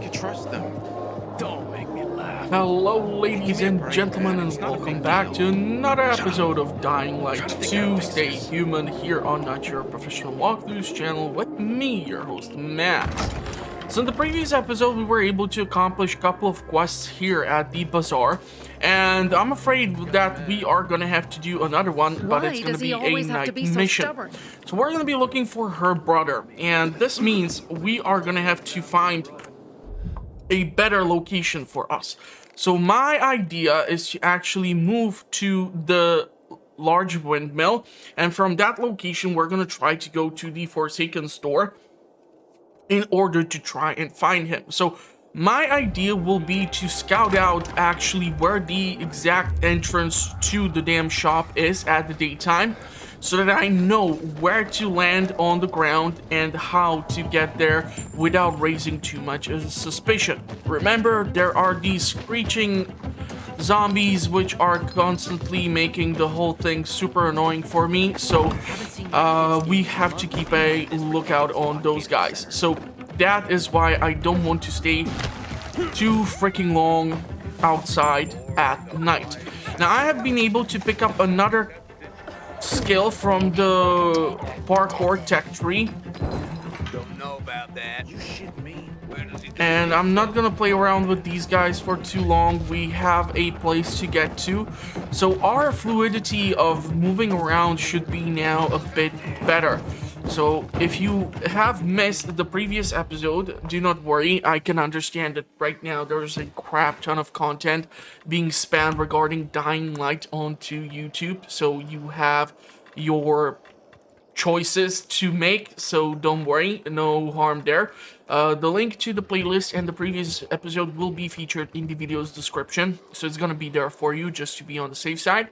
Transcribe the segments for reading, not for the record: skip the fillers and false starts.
could trust them. Don't make me laugh. Hello, ladies and gentlemen, and welcome back to another episode of Dying Light 2 Stay Human here on Not Your Professional Walkthroughs channel with me, your host, Matt. So in the previous episode, we were able to accomplish a couple of quests here at the Bazaar, and I'm afraid that we are going to have to do another one, but it's going to be a night mission. So we're going to be looking for her brother, and this means we are going to have to find a better location for us. So my idea is to actually move to the large windmill, and from that location we're going to try to go to the Forsaken store in order to try and find him. So my idea will be to scout out actually where the exact entrance to the damn shop is at the daytime, so that I know where to land on the ground and how to get there without raising too much suspicion. Remember, there are these screeching zombies which are constantly making the whole thing super annoying for me, so we have to keep a lookout on those guys. So that is why I don't want to stay too freaking long outside at night. Now I have been able to pick up another skill from the parkour tech tree. Don't know about that. You shit me. And I'm not gonna play around with these guys for too long. We have a place to get to, so our fluidity of moving around should be now a bit better. So if you have missed the previous episode, do not worry. I can understand that right now there's a crap ton of content being spammed regarding Dying Light onto YouTube, so you have your choices to make, so don't worry, no harm there. The link to the playlist and the previous episode will be featured in the video's description, so it's gonna be there for you just to be on the safe side.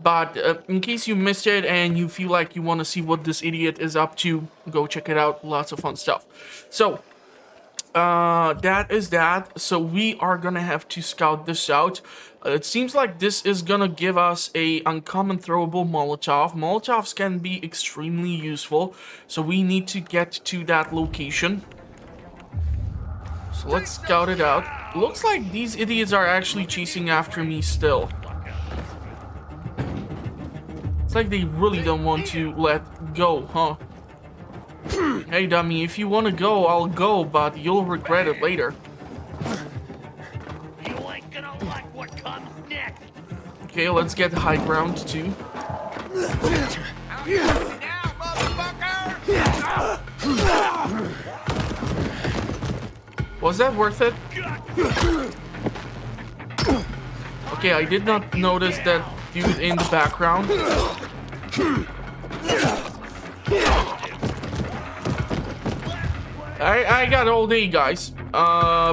But in case you missed it and you feel like you want to see what this idiot is up to, go check it out. Lots of fun stuff. So that is that. So we are gonna have to scout this out. It seems like this is gonna give us a uncommon throwable Molotov. Molotovs can be extremely useful, so we need to get to that location. So let's scout it out. Looks like these idiots are actually chasing after me still. It's like they really don't want to let go, huh? Hey dummy, if you want to go, I'll go, but you'll regret it later. You ain't gonna like what comes next. Okay, let's get high ground too. Was that worth it? Okay, I did not notice that dude in the background. I got all day, guys.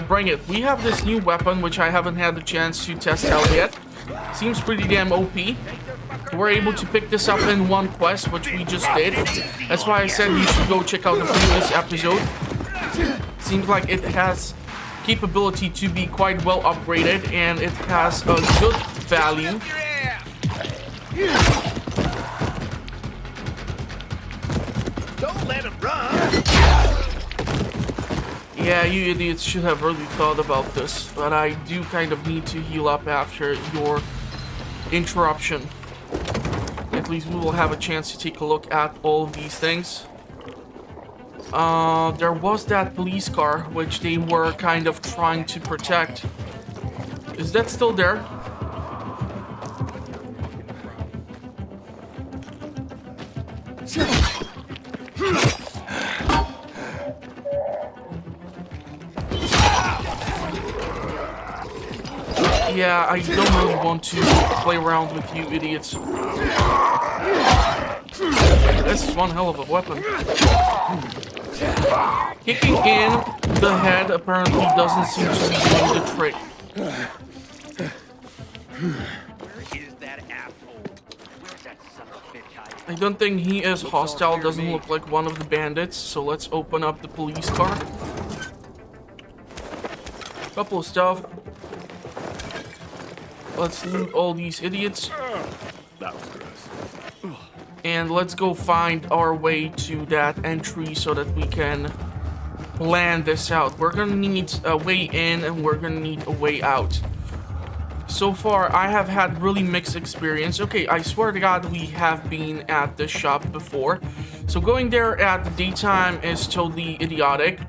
Bring it. We have this new weapon, which I haven't had the chance to test out yet. Seems pretty damn OP. We're able to pick this up in one quest, which we just did. That's why I said you should go check out the previous episode. Seems like it has capability to be quite well upgraded, and it has a good value. Don't let him run. Yeah, you idiots should have really thought about this, but I do kind of need to heal up after your interruption. At least we will have a chance to take a look at all of these things. There was that police car, which they were kind of trying to protect. Is that still there? Yeah, I don't really want to play around with you idiots. This is one hell of a weapon. Kicking in the head apparently doesn't seem to be doing the trick. Where is that asshole? Where's that son of a bitch? I don't think he is hostile, doesn't look like one of the bandits, so let's open up the police car. Couple of stuff. Let's loot all these idiots. That was gross. And let's go find our way to that entry so that we can plan this out. We're gonna need a way in and we're gonna need a way out. So far, I have had really mixed experience. Okay, I swear to God, we have been at this shop before. So going there at the daytime is totally idiotic.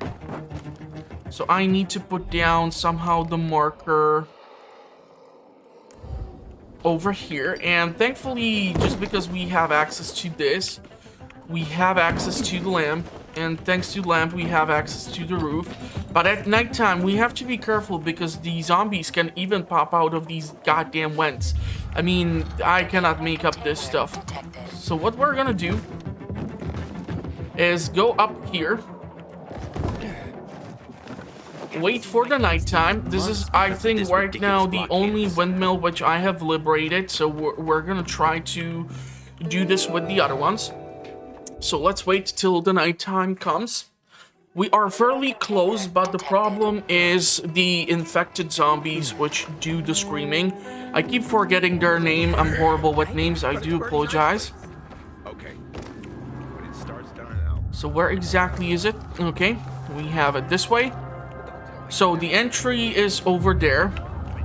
So I need to put down somehow the marker over here. And thankfully, just because we have access to this, we have access to the lamp. And thanks to the lamp, we have access to the roof. But at nighttime, we have to be careful because the zombies can even pop out of these goddamn vents. I mean, I cannot make up this stuff. So what we're gonna do is go up here. Wait for the nighttime. This is, I think, right now the only windmill which I have liberated. So we're gonna try to do this with the other ones. So let's wait till the nighttime comes. We are fairly close, but the problem is the infected zombies which do the screaming. I keep forgetting their name. I'm horrible with names. I do apologize. Okay. When it starts dying out. So where exactly is it? Okay, we have it this way. So the entry is over there.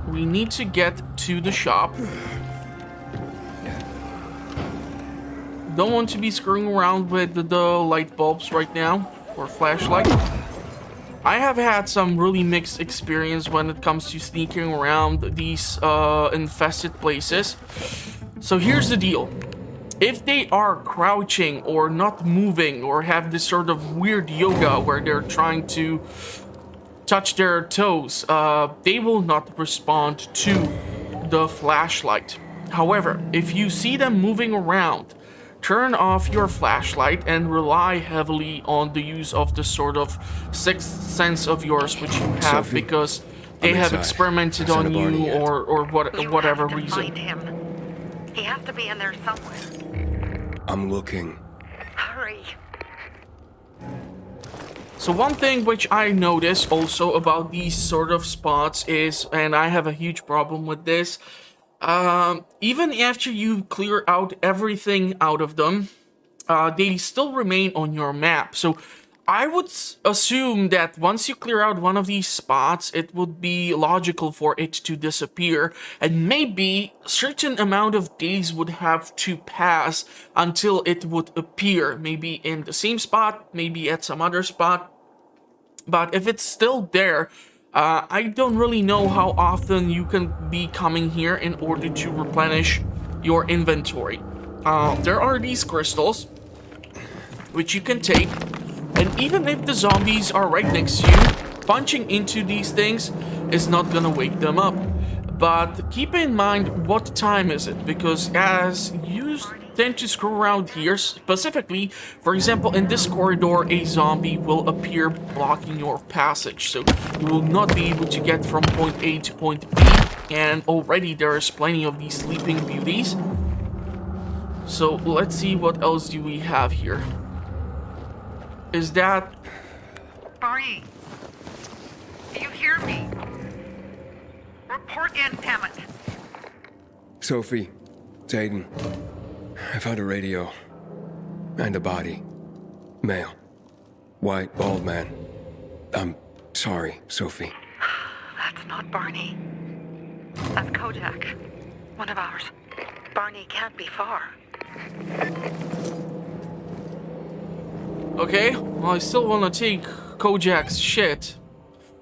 We need to get to the shop. Don't want to be screwing around with the light bulbs right now, or flashlight. I have had some really mixed experience when it comes to sneaking around these infested places. So here's the deal. If they are crouching or not moving or have this sort of weird yoga where they're trying to touch their toes, they will not respond to the flashlight. However, if you see them moving around, turn off your flashlight and rely heavily on the use of the sort of sixth sense of yours which you have, Sophie, because they I'm have inside. experimented I've on sent a Barney you yet. or whatever You have to reason. find him. He has to be in there somewhere. I'm looking. Hurry. So one thing which I notice also about these sort of spots is, and I have a huge problem with this, even after you clear out everything out of them, they still remain on your map. So I would assume that once you clear out one of these spots, it would be logical for it to disappear, and maybe a certain amount of days would have to pass until it would appear, maybe in the same spot, maybe at some other spot. But if it's still there, I don't really know how often you can be coming here in order to replenish your inventory. There are these crystals, which you can take, and even if the zombies are right next to you, punching into these things is not gonna wake them up. But keep in mind, what time is it? Because as you tend to screw around here, specifically, for example, in this corridor, a zombie will appear blocking your passage. So you will not be able to get from point A to point B. And already there is plenty of these sleeping beauties. So let's see what else do we have here. Is that... Barney, do you hear me? Report in, damn it. Sophie, it's Aiden. I found a radio. And a body. Male. White, bald man. I'm sorry, Sophie. That's not Barney. That's Kojak. One of ours. Barney can't be far. Okay, well, I still want to take Kojak's shit.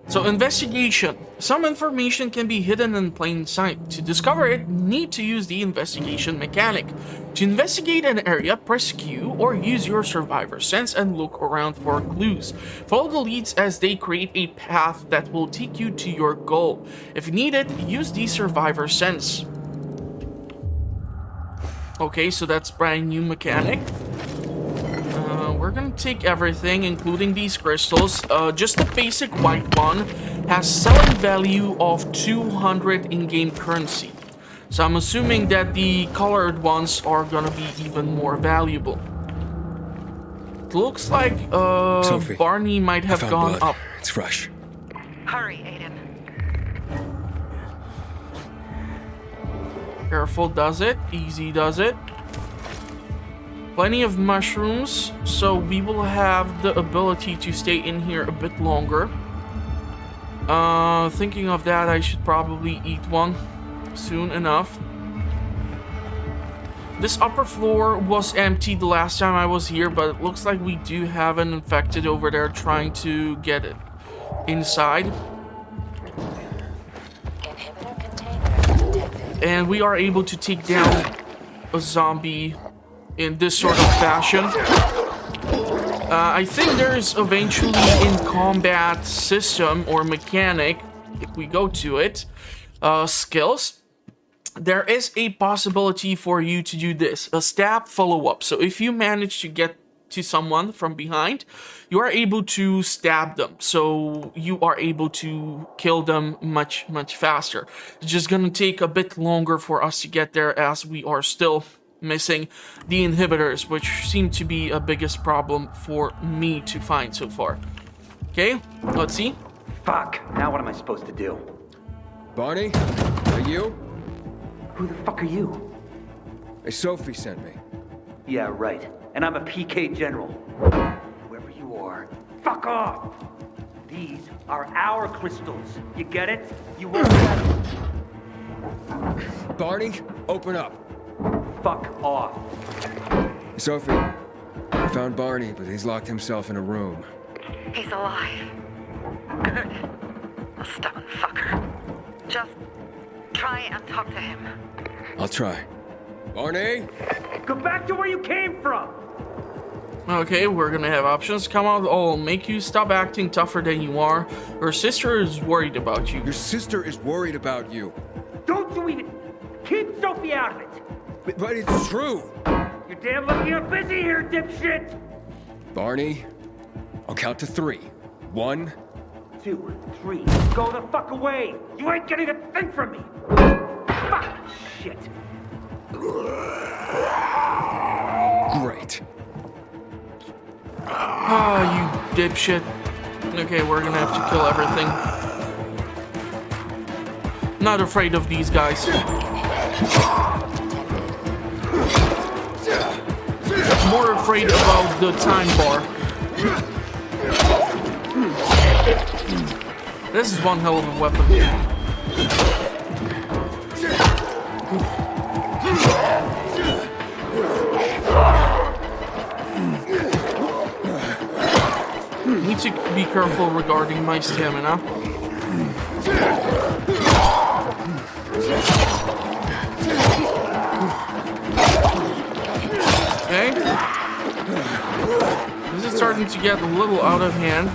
So, investigation. Some information can be hidden in plain sight. To discover it, need to use the investigation mechanic. To investigate an area, press Q or use your survivor sense and look around for clues. Follow the leads as they create a path that will take you to your goal. If needed, use the survivor sense. Okay, so that's brand new mechanic. We're gonna take everything, including these crystals. Just the basic white one has selling value of 200 in-game currency. So I'm assuming that the colored ones are gonna be even more valuable. It looks like Sophie, Barney might I have found gone blood. up. It's fresh. Hurry, Aiden. Careful does it, easy does it. Plenty of mushrooms, so we will have the ability to stay in here a bit longer. Thinking of that, I should probably eat one soon enough. This upper floor was empty the last time I was here, but it looks like we do have an infected over there trying to get it inside. And we are able to take down a zombie in this sort of fashion. I think there's eventually in combat system or mechanic, if we go to it, skills, there is a possibility for you to do this, a stab follow-up. So if you manage to get to someone from behind, you are able to stab them. So you are able to kill them much faster. It's just gonna take a bit longer for us to get there as we are still missing the inhibitors, which seem to be a biggest problem for me to find so far. Okay, let's see. Fuck, now what am I supposed to do? Barney? Are you? Who the fuck are you? Hey, Sophie sent me. Yeah, right. And I'm a PK general. Whoever you are, fuck off! These are our crystals. You get it? You won't get it. Barney, open up. Fuck off. Sophie, I found Barney, but he's locked himself in a room. He's alive. Good. A stubborn fucker. Just try and talk to him. I'll try. Barney? Go back to where you came from! Okay, we're gonna have options. Come out, I'll make you stop acting tougher than you are. Your sister is worried about you. Your sister is worried about you. Don't you even... Keep Sophie out of it! But it's true. You're damn lucky I'm busy here, dipshit! Barney, I'll count to 3. 1, 2, 3. Go the fuck away! You ain't getting a thing from me! Fuck! Shit! Great. Ah, you dipshit. Okay, we're gonna have to kill everything. Not afraid of these guys. More afraid about the time bar. This is one hell of a weapon. Need to be careful regarding my stamina. Okay. This is starting to get a little out of hand.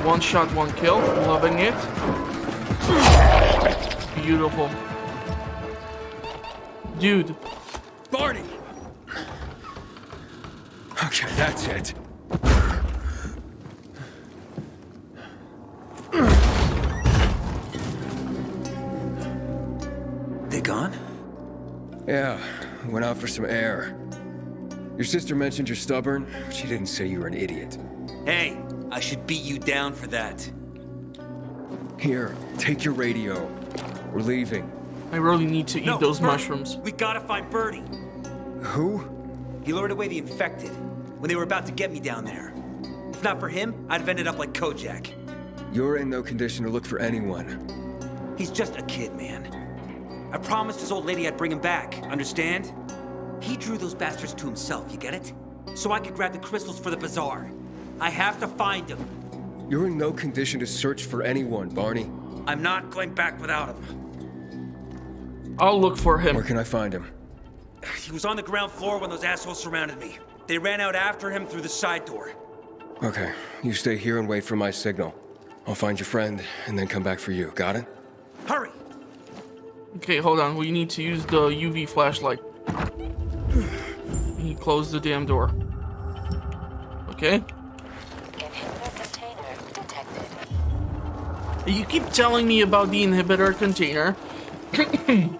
One shot, one kill. Loving it. Beautiful. Dude. Barney! Okay, that's it. They gone? Yeah, went out for some air. Your sister mentioned you're stubborn. She didn't say you were an idiot. Hey, I should beat you down for that. Here, take your radio. We're leaving. I really need to eat those Bernie. mushrooms. We gotta find Birdie. Who? He lured away the infected when they were about to get me down there. If not for him, I'd have ended up like Kojak. You're in no condition to look for anyone. He's just a kid, man. I promised his old lady I'd bring him back, understand? He drew those bastards to himself, you get it? So I could grab the crystals for the Bazaar. I have to find him. You're in no condition to search for anyone, Barney. I'm not going back without him. I'll look for him. Where can I find him? He was on the ground floor when those assholes surrounded me. They ran out after him through the side door. Okay, you stay here and wait for my signal. I'll find your friend and then come back for you. Got it? Hurry! Okay, hold on. We need to use the UV flashlight. He closed the damn door. Okay. Inhibitor container detected. You keep telling me about the inhibitor container.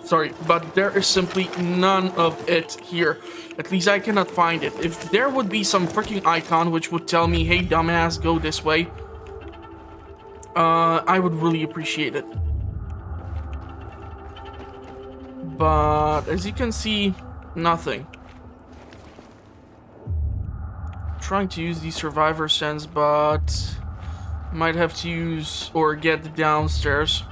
Sorry, but there is simply none of it here. At least I cannot find it. If there would be some freaking icon which would tell me, hey dumbass, go this way, I would really appreciate it. but as you can see, nothing. Trying to use the survivor sense, but might have to use or get downstairs.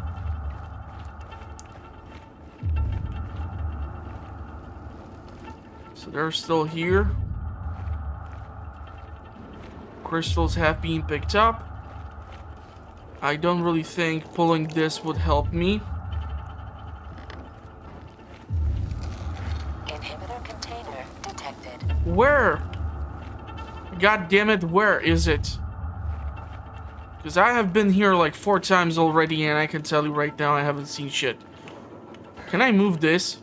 So they're still here. Crystals have been picked up. I don't really think pulling this would help me. Inhibitor container detected. Where? God damn it, where is it? Because I have been here like 4 times already, and I can tell you right now I haven't seen shit. Can I move this?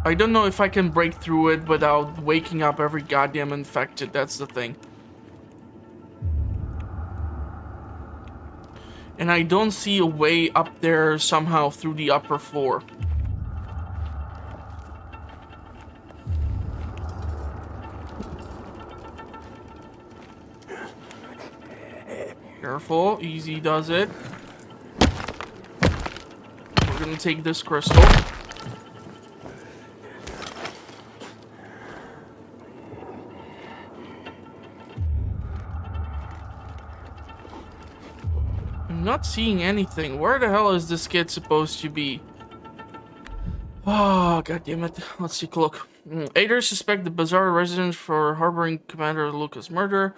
I don't know if I can break through it without waking up every goddamn infected, that's the thing. And I don't see a way up there somehow through the upper floor. Careful, easy does it. We're gonna take this crystal. I'm not seeing anything. Where the hell is this kid supposed to be? Oh, god damn it. Let's take a look. Aiders suspect the Bazaar residents for harboring Commander Lucas' murder.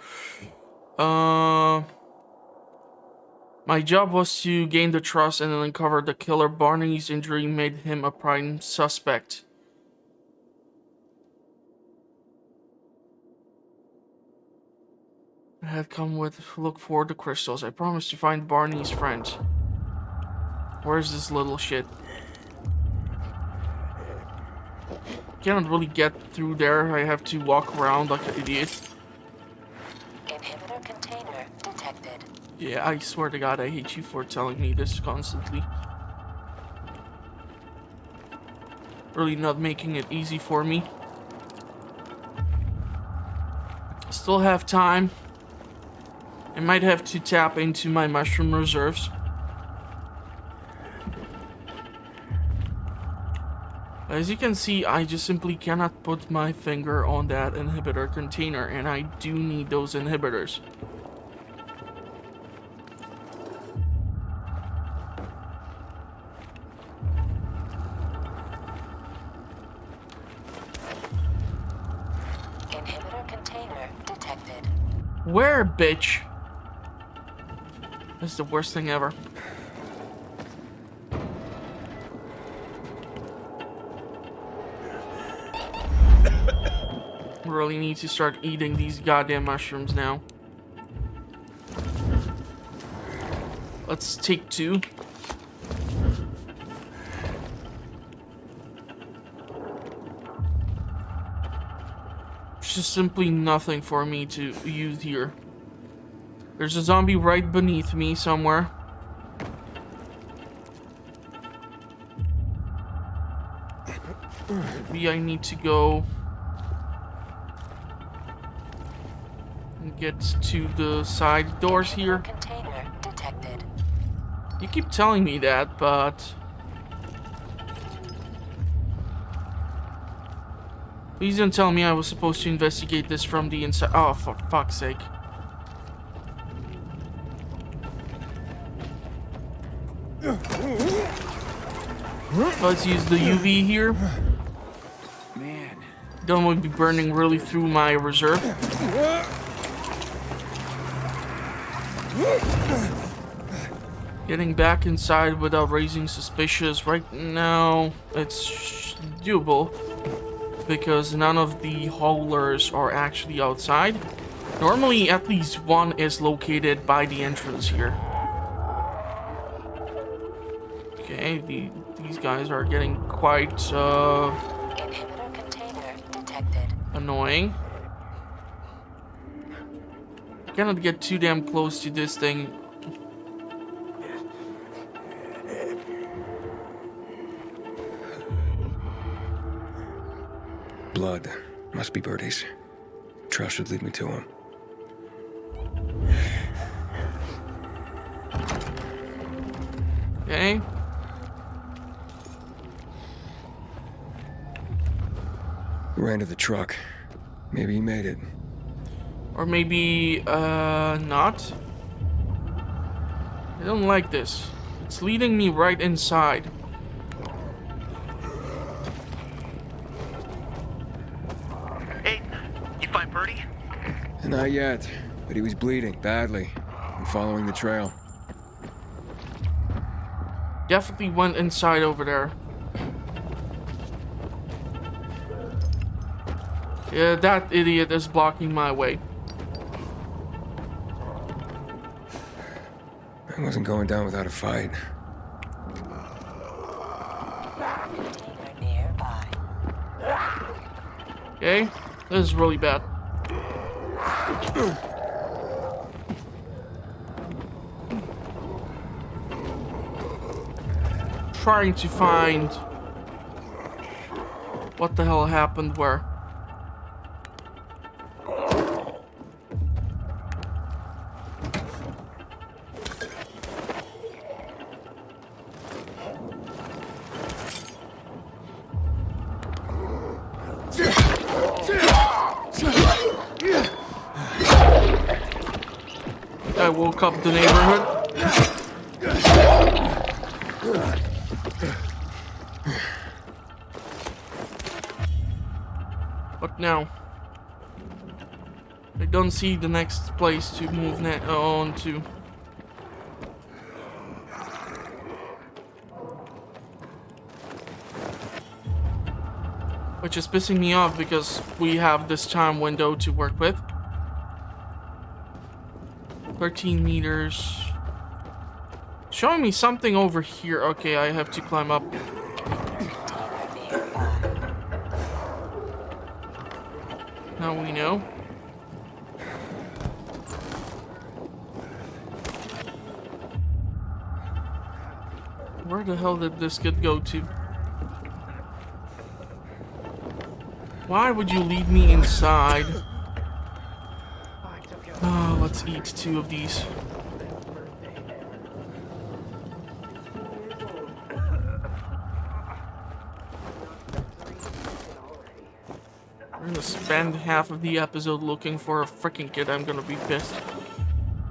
My job was to gain the trust and then uncover the killer. Barney's injury made him a prime suspect. I had come with look for the crystals. I promised to find Barney's friend. Where's this little shit? Can't really get through there. I have to walk around like an idiot. Inhibitor container detected. Yeah, I swear to God, I hate you for telling me this constantly. Really not making it easy for me. Still have time. I might have to tap into my mushroom reserves. As you can see, I just simply cannot put my finger on that inhibitor container, and I do need those inhibitors. Inhibitor container detected. Where, bitch? That's the worst thing ever. Really need to start eating these goddamn mushrooms now. Let's take 2. There's just simply nothing for me to use here. There's a zombie right beneath me somewhere. Maybe I need to go and get to the side doors here. Container detected. You keep telling me that, but please don't tell me I was supposed to investigate this from the inside. Oh, for fuck's sake. Let's use the UV here. Man. Don't want to be burning really through my reserve. Getting back inside without raising suspicious right now, it's doable because none of the haulers are actually outside. Normally, at least one is located by the entrance here. Okay, these guys are getting quite Inhibitor container detected. annoying. Cannot get too damn close to this thing. Blood. Must be Birdie's. Trail should lead me to him. Okay. He ran to the truck. Maybe he made it. Or maybe, not. I don't like this. It's leading me right inside. Hey, you find Birdie? Not yet, but he was bleeding badly. I'm following the trail. Definitely went inside over there. Yeah, that idiot is blocking my way. I wasn't going down without a fight. Container nearby. Okay, this is really bad. Trying to find what the hell happened where. I woke up the neighborhood. What now? I don't see the next place to move on to. Which is pissing me off because we have this time window to work with. 13 meters. Showing me something over here. Okay, I have to climb up. Now we know. Where the hell did this kid go to? Why would you lead me inside? Oh, let's eat 2 of these. We're gonna spend half of the episode looking for a freaking kid. I'm gonna be pissed.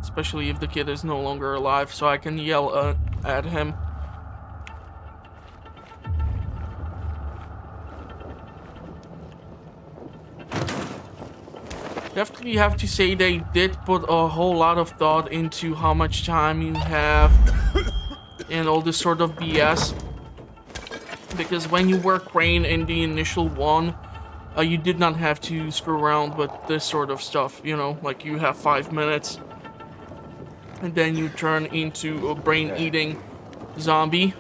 Especially if the kid is no longer alive, so I can yell at him. Definitely have to say they did put a whole lot of thought into how much time you have and all this sort of BS. Because when you were Crane in the initial one, you did not have to screw around with this sort of stuff, you know, like you have 5 minutes and then you turn into a brain-eating zombie.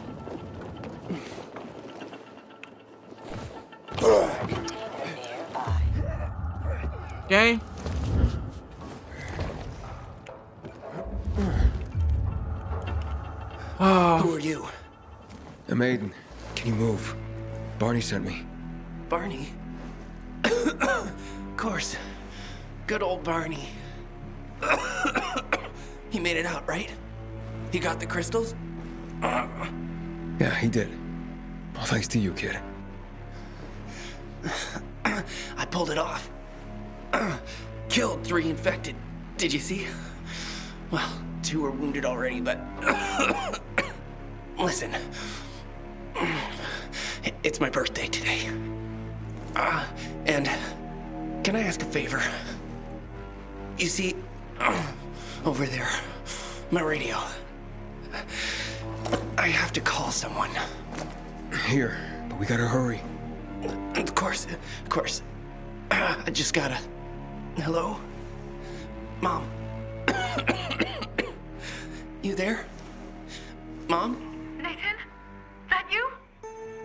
Okay. Who are you? I'm Aiden. Can you move? Barney sent me. Barney? Of course. Good old Barney. He made it out, right? He got the crystals? Yeah, he did. All thanks to you, kid. I pulled it off. Killed 3 infected. Did you see? Well, 2 were wounded already, but... Listen. It's my birthday today. And can I ask a favor? You see, over there, my radio. I have to call someone. Here, but we gotta hurry. Of course. I just gotta... Hello? Mom? You there? Mom? Nathan? That you?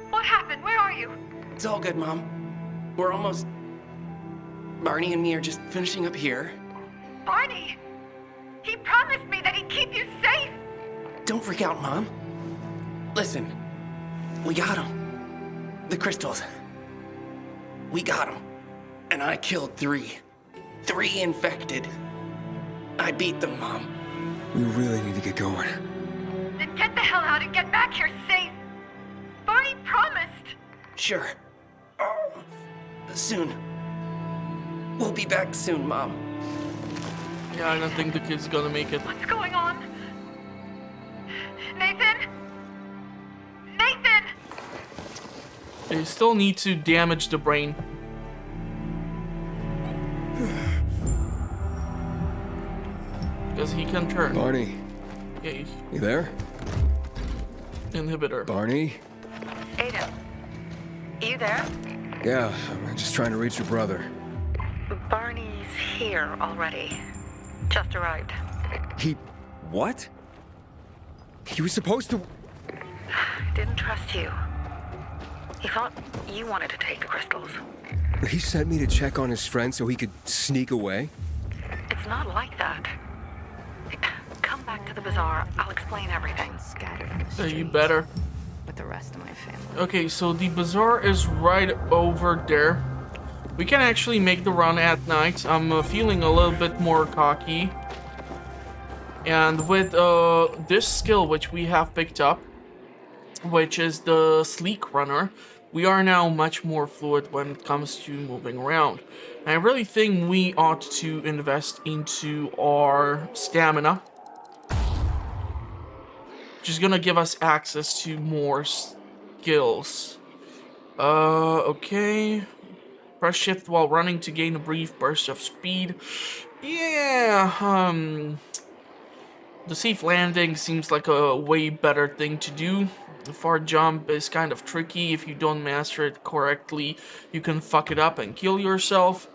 What happened? Where are you? It's all good, Mom. We're almost... Barney and me are just finishing up here. Barney! He promised me that he'd keep you safe! Don't freak out, Mom. Listen, we got him. The crystals. We got him. And I killed 3. 3 infected. I beat them, Mom. We really need to get going. Then Get the hell out and get back here safe. Barney promised. Sure. Soon. We'll be back soon, Mom. Yeah, I don't think the kid's gonna make it. What's going on? Nathan? Nathan! They still need to damage the brain. Because he can turn. Barney, Yeah, you there? inhibitor. Barney? Aiden, you there? Yeah, I'm just trying to reach your brother. Barney's here already. Just arrived. He... what? He was supposed to... Didn't trust you. He thought you wanted to take the crystals. He sent me to check on his friend so he could sneak away? It's not like that. Come back to the bazaar. I'll explain everything. Scattered in the streets You better. with the rest of my family. Okay, so the bazaar is right over there. We can actually make the run at night. I'm feeling a little bit more cocky. And with this skill which we have picked up, which is the sleek runner, we are now much more fluid when it comes to moving around. And I really think we ought to invest into our stamina, which is gonna give us access to more skills. Okay. Press shift while running to gain a brief burst of speed. Yeah, the safe landing seems like a way better thing to do. The far jump is kind of tricky. If you don't master it correctly, you can fuck it up and kill yourself.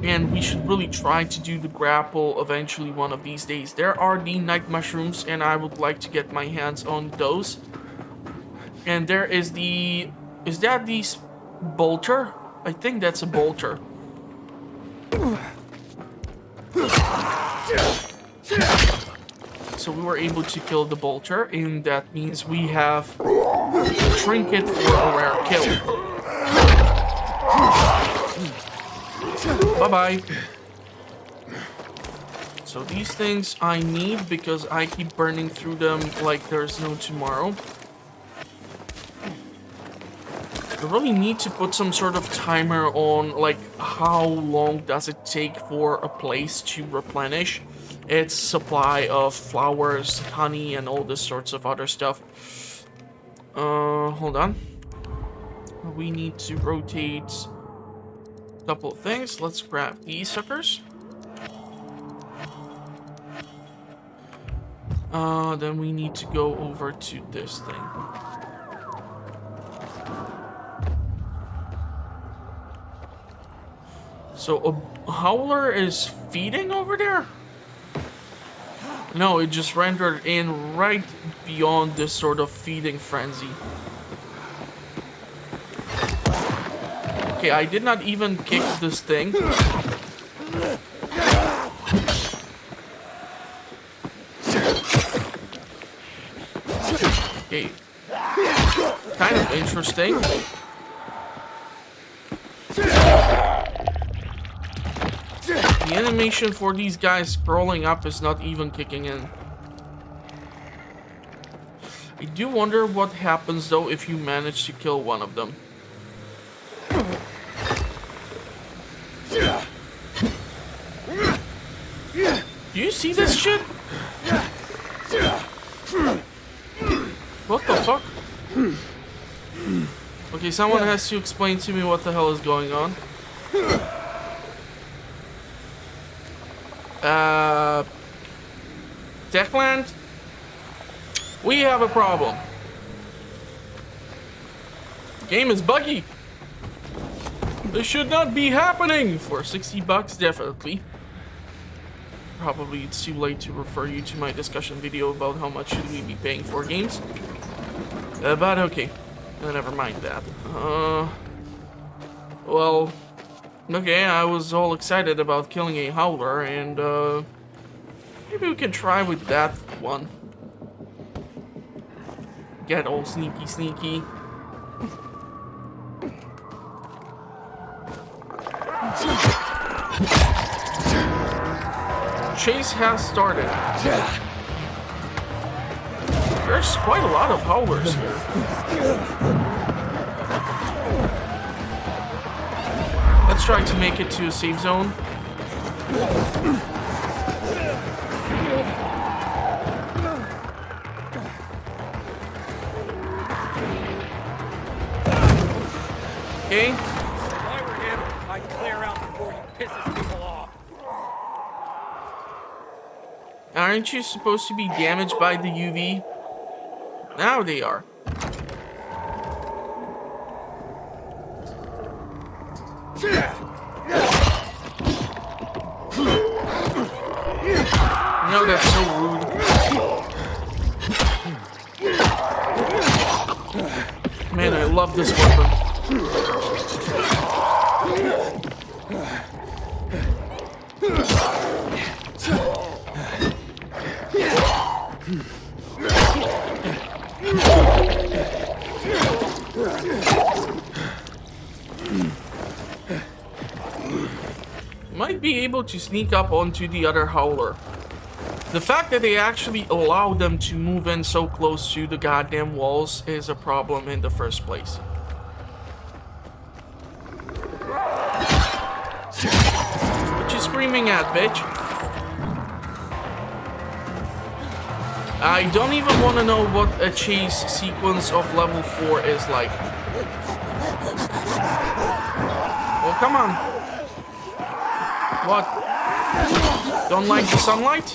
And we should really try to do the grapple eventually one of these days. There are the night mushrooms, and I would like to get my hands on those. And there is the... is that the bolter? I think that's a bolter. So we were able to kill the bolter, and that means we have trinket for a rare kill. Bye-bye. So these things I need because I keep burning through them like there's no tomorrow. I really need to put some sort of timer on, like, how long does it take for a place to replenish its supply of flowers, honey, and all this sorts of other stuff. Hold on. We need to rotate a couple of things. Let's grab these suckers. Then we need to go over to this thing. So a howler is feeding over there? No, it just rendered in right beyond this sort of feeding frenzy. Okay, I did not even kick this thing. Okay. Kind of interesting. The animation for these guys scrolling up is not even kicking in. I do wonder what happens though if you manage to kill one of them. Do you see this shit? What the fuck? Okay, someone has to explain to me what the hell is going on. Techland? We have a problem. Game is buggy. This should not be happening. For 60 bucks, definitely. Probably it's too late to refer you to my discussion video about how much should we be paying for games. But okay. Never mind that. Well, okay, I was all excited about killing a howler, and maybe we can try with that one. Get all sneaky sneaky. Chase has started. There's quite a lot of howlers here. Let's try to make it to a safe zone. Okay. If I were him, I'd clear out before he pisses people off. Aren't you supposed to be damaged by the UV? Now they are. No, that's so rude. Man, I love this weapon. Might be able to sneak up onto the other howler. The fact that they actually allow them to move in so close to the goddamn walls is a problem in the first place. What you screaming at, bitch? I don't even want to know what a chase sequence of level 4 is like. Oh, come on. What? Don't like the sunlight?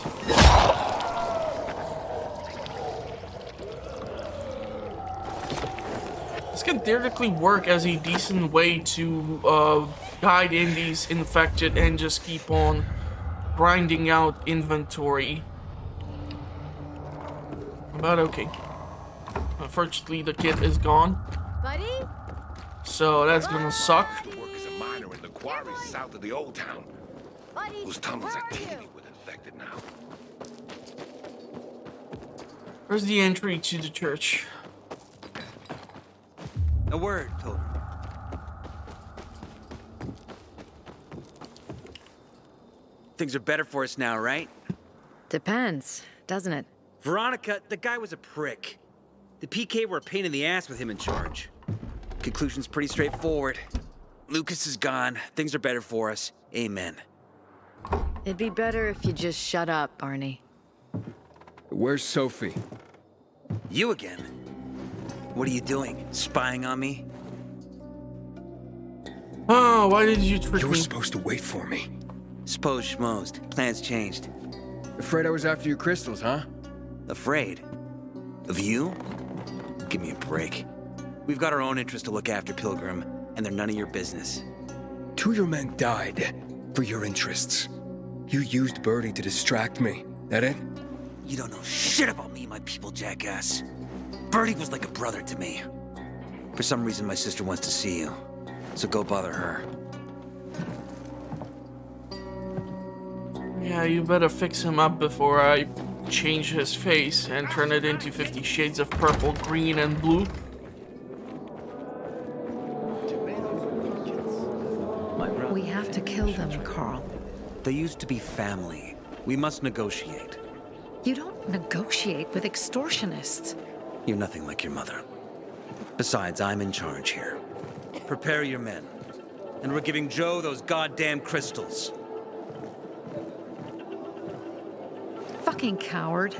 This can theoretically work as a decent way to guide in these infected and just keep on grinding out inventory. But okay. Unfortunately, the kid is gone. Buddy? So that's gonna suck. Work as a miner in the quarries south of the old town. Buddy, Those tunnels where are are you? teeming with infected now. Where's the entry to the church? A word, Pilgrim. Things are better for us now, right? Depends, doesn't it? Veronica, the guy was a prick. The PK were a pain in the ass with him in charge. Conclusion's pretty straightforward. Lucas is gone. Things are better for us. Amen. It'd be better if you just shut up, Barney. Where's Sophie? You again? What are you doing? Spying on me? Oh, why did you trick You were me? supposed to wait for me. Suppose schmozed. Plans changed. Afraid I was after your crystals, huh? Afraid? Of you? Give me a break. We've got our own interests to look after, Pilgrim, and they're none of your business. 2 of your men died for your interests. You used Birdie to distract me. That it? You don't know shit about me, my people, jackass. Birdie was like a brother to me. For some reason, my sister wants to see you. So go bother her. Yeah, you better fix him up before I change his face and turn it into 50 shades of purple, green, and blue. We have to kill them, Carl. They used to be family. We must negotiate. You don't negotiate with extortionists. You're nothing like your mother. Besides, I'm in charge here. Prepare your men. And we're giving Joe those goddamn crystals. Fucking coward.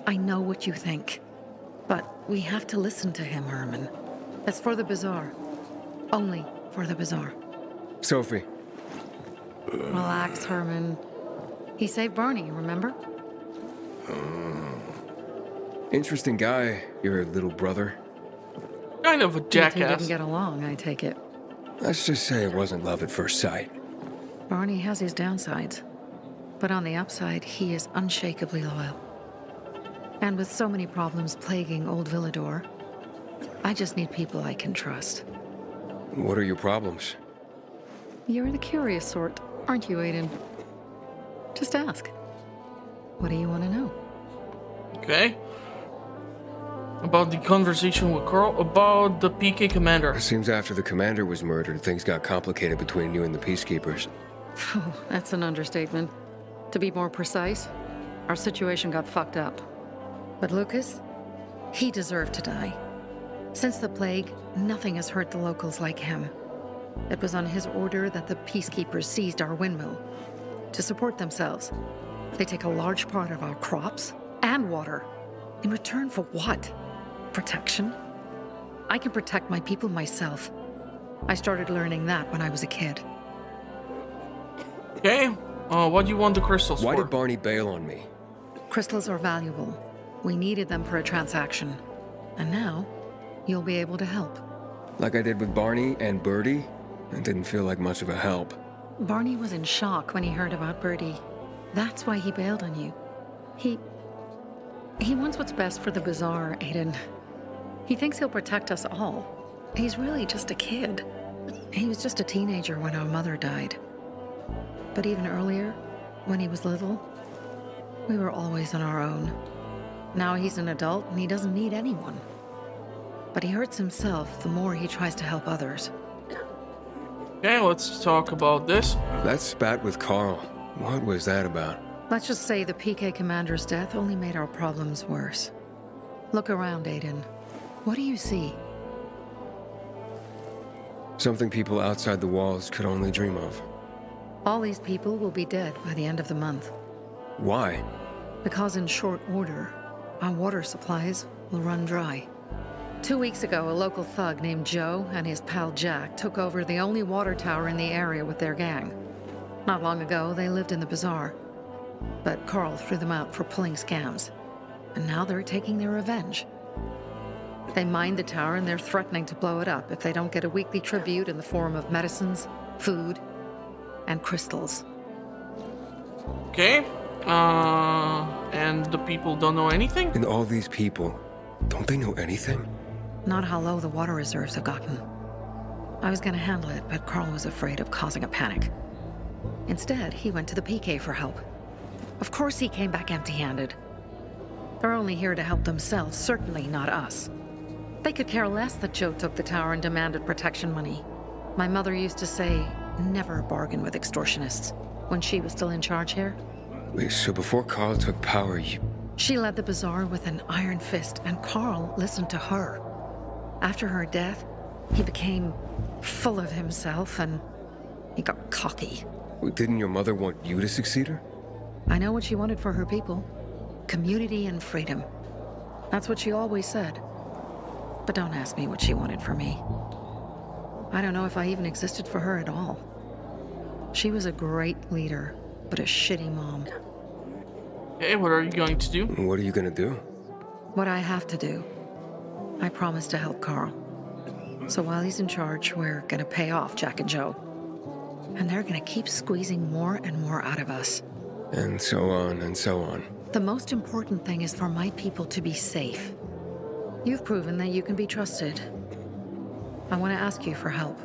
I know what you think. But we have to listen to him, Herman. It's for the Bazaar. Only for the Bazaar. Sophie. Relax, Herman. He saved Barney, remember? Interesting guy, your little brother. Kind of a You two didn't jackass. get along, I take it. Let's just say it wasn't love at first sight. Barney has his downsides. But on the upside, he is unshakably loyal. And with so many problems plaguing old Villador, I just need people I can trust. What are your problems? You're the curious sort, aren't you, Aiden? Just ask. What do you want to know? Okay. About the conversation with Carl, about the PK commander. It seems after the commander was murdered, things got complicated between you and the peacekeepers. Oh, that's an understatement. To be more precise, our situation got fucked up. But Lucas, he deserved to die. Since the plague, nothing has hurt the locals like him. It was on his order that the peacekeepers seized our windmill. To support themselves, they take a large part of our crops and water. In return for what? Protection? I can protect my people myself. I started learning that when I was a kid. Okay, what do you want the crystals Why for? did Barney bail on me? Crystals are valuable. We needed them for a transaction. And now, you'll be able to help. Like I did with Barney and Birdie? It didn't feel like much of a help. Barney was in shock when he heard about Birdie. That's why he bailed on you. He wants what's best for the Bazaar, Aiden. He thinks he'll protect us all. He's really just a kid. He was just a teenager when our mother died. But even earlier, when he was little, we were always on our own. Now he's an adult and he doesn't need anyone. But he hurts himself the more he tries to help others. Okay, let's talk about this. That spat with Carl. What was that about? Let's just say the PK commander's death only made our problems worse. Look around, Aiden. What do you see? Something people outside the walls could only dream of. All these people will be dead by the end of the month. Why? Because in short order, our water supplies will run dry. 2 weeks ago, a local thug named Joe and his pal Jack took over the only water tower in the area with their gang. Not long ago, they lived in the Bazaar, but Carl threw them out for pulling scams. And now they're taking their revenge. They mined the tower and they're threatening to blow it up if they don't get a weekly tribute in the form of medicines, food, and crystals. Okay, and the people don't know anything? And all these people, don't they know anything? Not how low the water reserves have gotten. I was gonna handle it, but Carl was afraid of causing a panic. Instead, he went to the PK for help. Of course he came back empty-handed. They're only here to help themselves, certainly not us. They could care less that Joe took the tower and demanded protection money. My mother used to say, never bargain with extortionists, when she was still in charge here. Wait, so before Carl took power, She led the Bazaar with an iron fist, and Carl listened to her. After her death, he became full of himself, and he got cocky. Didn't your mother want you to succeed her? I know what she wanted for her people. Community and freedom. That's what she always said. But don't ask me what she wanted for me. I don't know if I even existed for her at all. She was a great leader, but a shitty mom. Okay, what are you going to do? What are you gonna do? What I have to do. I promised to help Carl. So while he's in charge, we're gonna pay off Jack and Joe. And they're gonna keep squeezing more and more out of us. And so on and so on. The most important thing is for my people to be safe. You've proven that you can be trusted. I want to ask you for help.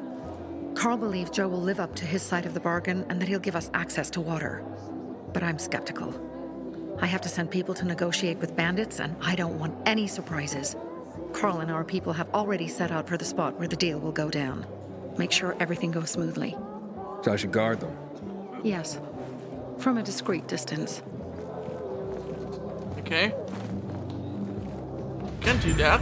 Carl believes Joe will live up to his side of the bargain and that he'll give us access to water. But I'm skeptical. I have to send people to negotiate with bandits, and I don't want any surprises. Carl and our people have already set out for the spot where the deal will go down. Make sure everything goes smoothly. So I should guard them. Yes. From a discreet distance. Okay. Can do that.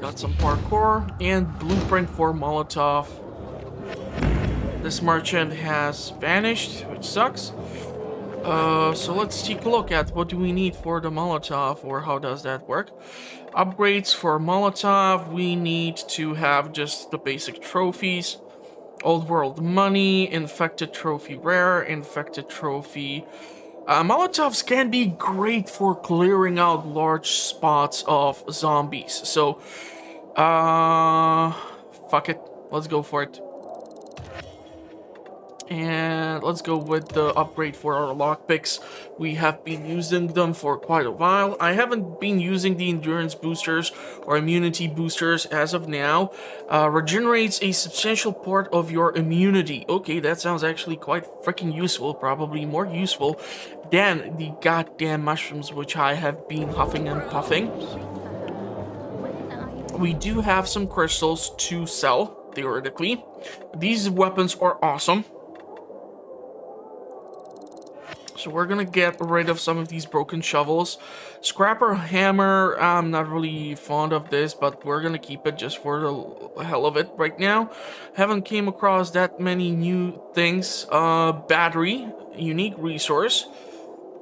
Got some parkour and blueprint for Molotov. This merchant has vanished, which sucks. So let's take a look at what do we need for the Molotov, or how does that work. Upgrades for Molotov, we need to have just the basic trophies. Old World Money, Infected Trophy Rare, Infected Trophy. Molotovs can be great for clearing out large spots of zombies. So, fuck it. Let's go for it. And let's go with the upgrade for our lockpicks. We have been using them for quite a while. I haven't been using the endurance boosters or immunity boosters as of now. Regenerates a substantial part of your immunity. Okay, that sounds actually quite freaking useful. Probably more useful than the goddamn mushrooms which I have been huffing and puffing. We do have some crystals to sell, theoretically. These weapons are awesome. So we're gonna get rid of some of these broken shovels. Scrapper hammer, I'm not really fond of this, but we're gonna keep it just for the hell of it right now. Haven't came across that many new things. Battery, unique resource.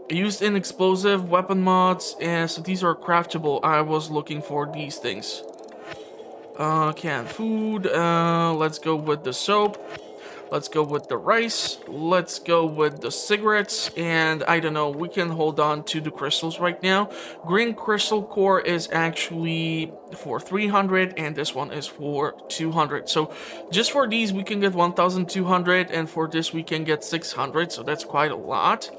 Used in explosive weapon mods, and so these are craftable. I was looking for these things. Canned food, let's go with the soap. Let's go with the rice. Let's go with the cigarettes. And I don't know, we can hold on to the crystals right now. Green crystal core is actually for 300 and this one is for 200. So just for these we can get 1,200 and for this we can get 600. So that's quite a lot.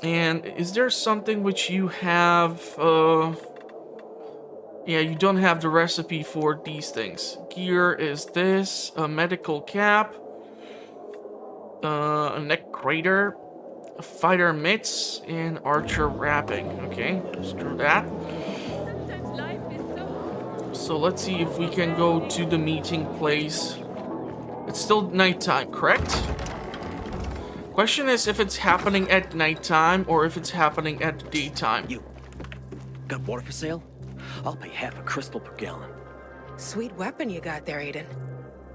And is there something which you have... Yeah, you don't have the recipe for these things. Gear is this, a medical cap, a neck crater, a fighter mitts, and archer wrapping. Okay, screw that. So let's see if we can go to the meeting place. It's still nighttime, correct? Question is if it's happening at nighttime or if it's happening at daytime. You got water for sale? I'll pay half a crystal per gallon. Sweet weapon you got there, Aiden.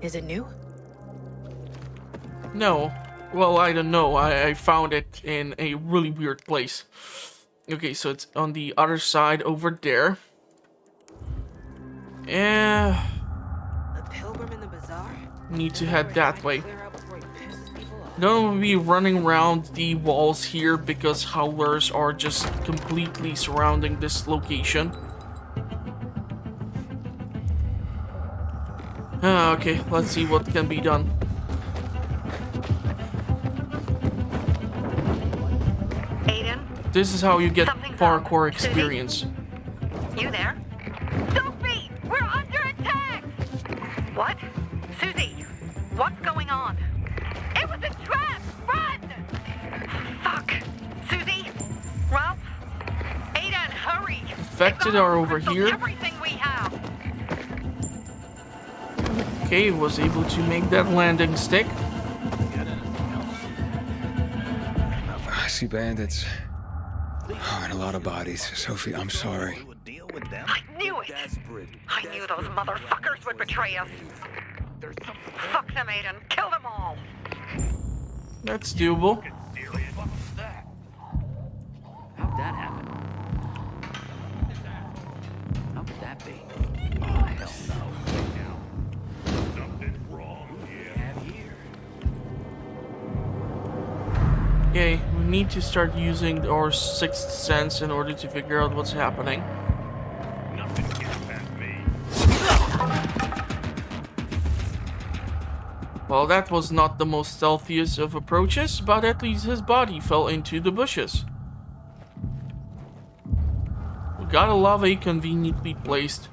Is it new? No. Well, I don't know. I found it in a really weird place. Okay, so it's on the other side over there. Yeah. A pilgrim in the bazaar? Need to head that way. Don't be running around the walls here because howlers are just completely surrounding this location. Okay, let's see what can be done. Aiden? This is how you get Something's parkour up. experience. You there? Sophie! We're under attack! What? Susie, what's going on? It was a trap! Run! Fuck! Susie? Ralph? Aiden, hurry! Infected are over here. Everything we have! Okay, was able to make that landing stick. I see bandits. Oh, and a lot of bodies. Sophie, I'm sorry. I knew it! I knew those motherfuckers would betray us. Fuck them, Aiden. Kill them all. That's doable. How'd that happen? How could that be? Oh, hell no. Something's wrong here. Okay, we need to start using our sixth sense in order to figure out what's happening. Nothing gets past me. Well, that was not the most stealthiest of approaches, but at least his body fell into the bushes. We gotta love a conveniently placed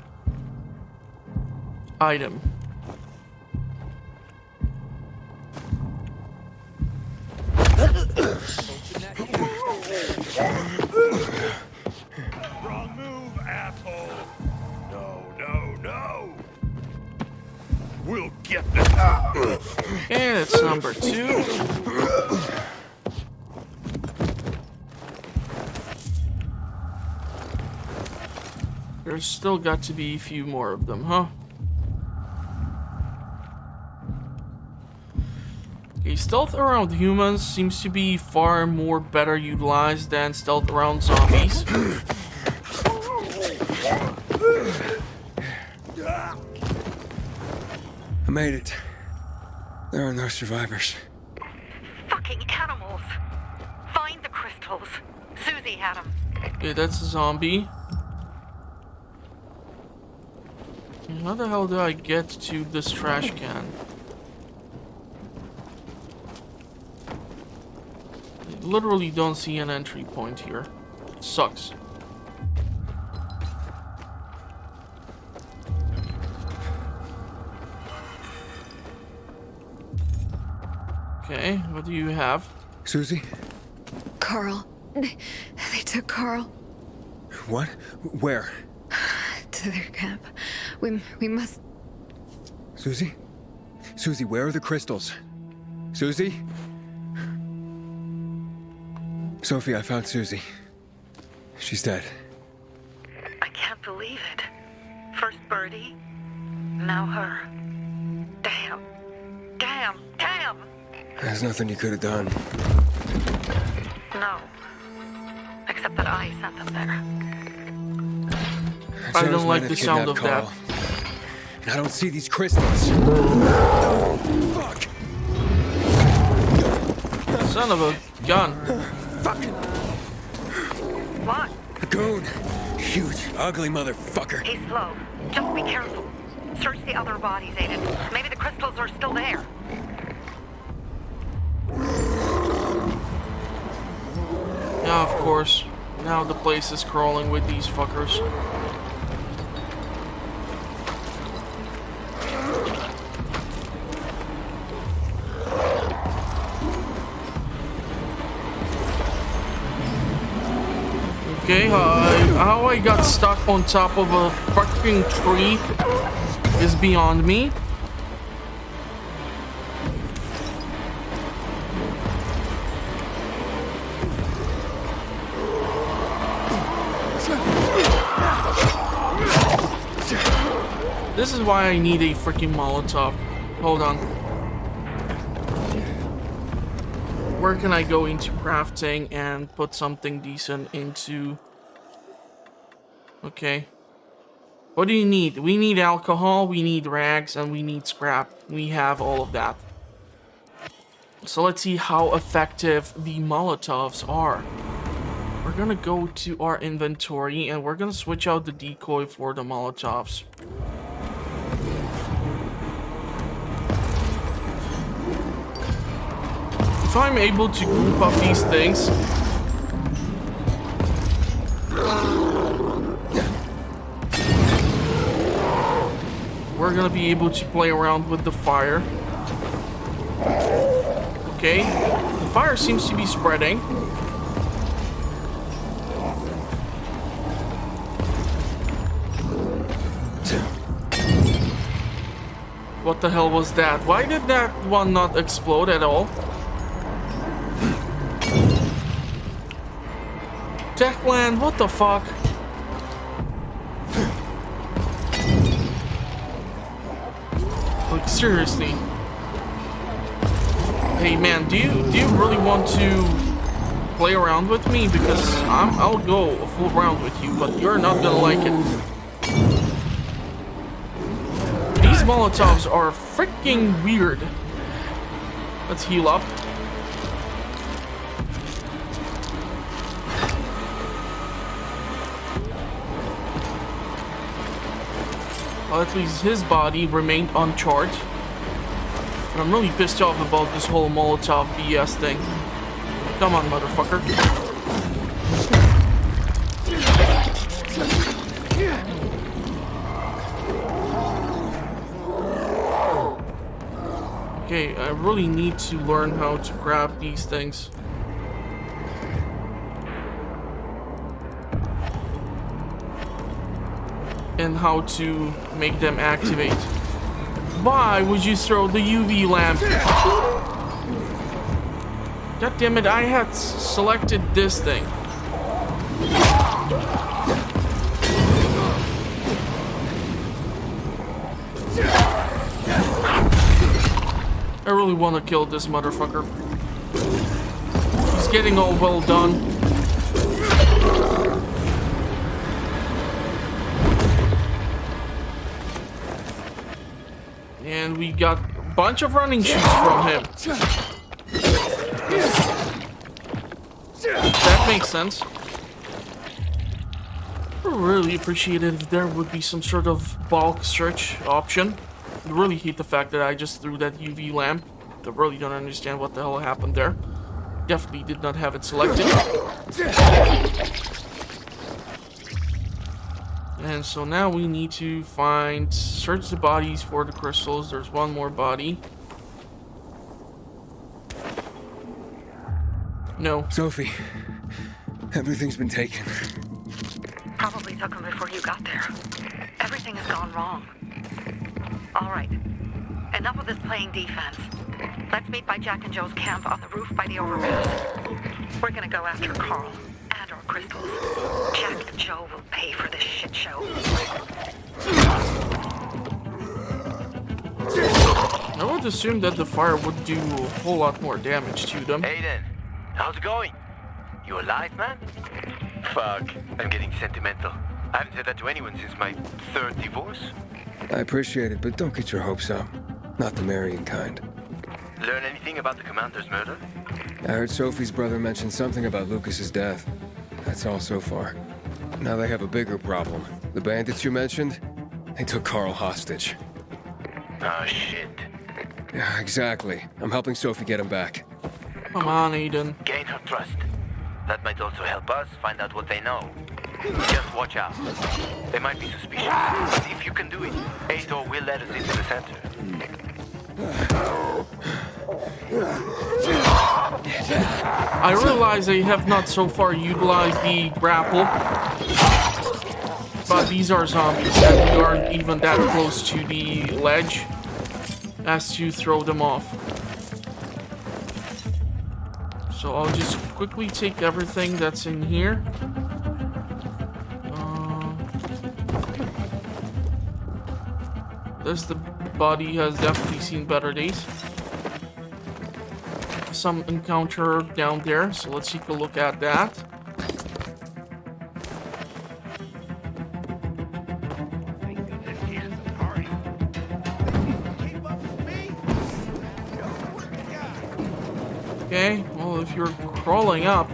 item. Wrong move, asshole. No. We'll get this. And it's number 2. There's still got to be a few more of them, huh? Okay, stealth around humans seems to be far more better utilized than stealth around zombies. I made it. There are no survivors. Fucking animals. Find the crystals. Susie had them. Okay, that's a zombie. How the hell do I get to this trash can? I literally don't see an entry point here. It sucks. Okay, what do you have? Susie? Carl. They took Carl What? Where? to their camp. We must... Susie? Susie, where are the crystals? Susie? Sophie, I found Susie. She's dead. I can't believe it. First Birdie, now her. Damn. Damn. Damn! There's nothing you could have done. No. Except that I sent them there. I don't like the sound of that. And I don't see these crystals. No, fuck! Son of a gun. Fuck! What? A goon. Huge, ugly motherfucker. He's slow. Just be careful. Search the other bodies, Aiden. Maybe the crystals are still there. Yeah, of course. Now the place is crawling with these fuckers. Okay, how I got stuck on top of a fucking tree is beyond me. This is why I need a freaking Molotov. Hold on. Where can I go into crafting and put something decent into... Okay. What do you need? We need alcohol, we need rags, and we need scrap. We have all of that. So let's see how effective the Molotovs are. We're gonna go to our inventory and we're gonna switch out the decoy for the Molotovs. If I'm able to group up these things, we're gonna be able to play around with the fire. Okay, the fire seems to be spreading. What the hell was that? Why did that one not explode at all? Techland, what the fuck? Like, seriously. Hey man, do you really want to play around with me? Because I'll go a full round with you, but you're not gonna like it. These Molotovs are freaking weird. Let's heal up. Well, at least his body remained uncharged. And I'm really pissed off about this whole Molotov BS thing. Come on, motherfucker. Okay, I really need to learn how to grab these things. And how to make them activate. Why would you throw the UV lamp? God damn it, I had selected this thing. I really want to kill this motherfucker. He's getting all well done. And we got a bunch of running shoes from him. That makes sense. I really appreciate it if there would be some sort of bulk search option. I really hate the fact that I just threw that UV lamp. I really don't understand what the hell happened there. Definitely did not have it selected. And so now we need to search the bodies for the crystals. There's one more body. No. Sophie, everything's been taken. Probably took them before you got there. Everything has gone wrong. All right. Enough of this playing defense. Let's meet by Jack and Joe's camp on the roof by the overpass. We're gonna go after Carl and our crystals. Jack and Joe will pay for this shit show. I would assume that the fire would do a whole lot more damage to them. Aiden, how's it going? You alive, man? Fuck, I'm getting sentimental. I haven't said that to anyone since my third divorce. I appreciate it, but don't get your hopes up. Not the marrying kind. Learn anything about the commander's murder? I heard Sophie's brother mention something about Lucas's death. That's all so far. Now they have a bigger problem. The bandits you mentioned, they took Carl hostage. Oh, shit. Yeah, exactly. I'm helping Sophie get him back. Come on, Aiden. Gain her trust. That might also help us find out what they know. Just watch out. They might be suspicious, but if you can do it, Ato will let us into the center. I realize I have not so far utilized the grapple, but these are zombies and we aren't even that close to the ledge as to throw them off. So I'll just quickly take everything that's in here. The body has definitely seen better days. Some encounter down there, so let's take a look at that. Okay, well, if you're crawling up,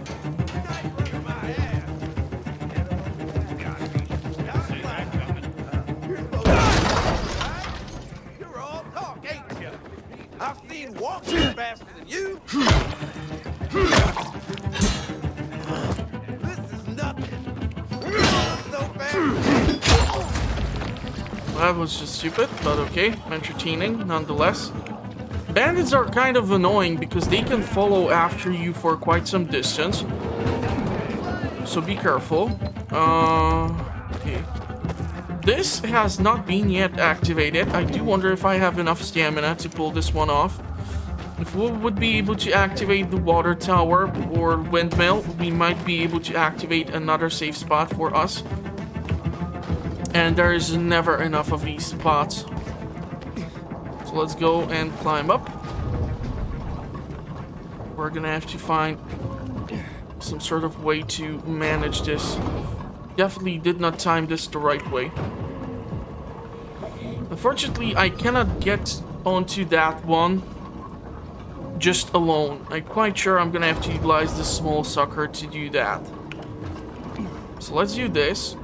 I've seen walking faster than you. This is nothing. So fast. that was just stupid, but okay, entertaining nonetheless. Bandits are kind of annoying because they can follow after you for quite some distance. So be careful. Okay. This has not been yet activated. I do wonder if I have enough stamina to pull this one off. If we would be able to activate the water tower or windmill, we might be able to activate another safe spot for us. And there is never enough of these spots. So let's go and climb up. We're gonna have to find some sort of way to manage this. Definitely did not time this the right way. Unfortunately, I cannot get onto that one just alone. I'm quite sure I'm gonna have to utilize this small sucker to do that. So let's do this.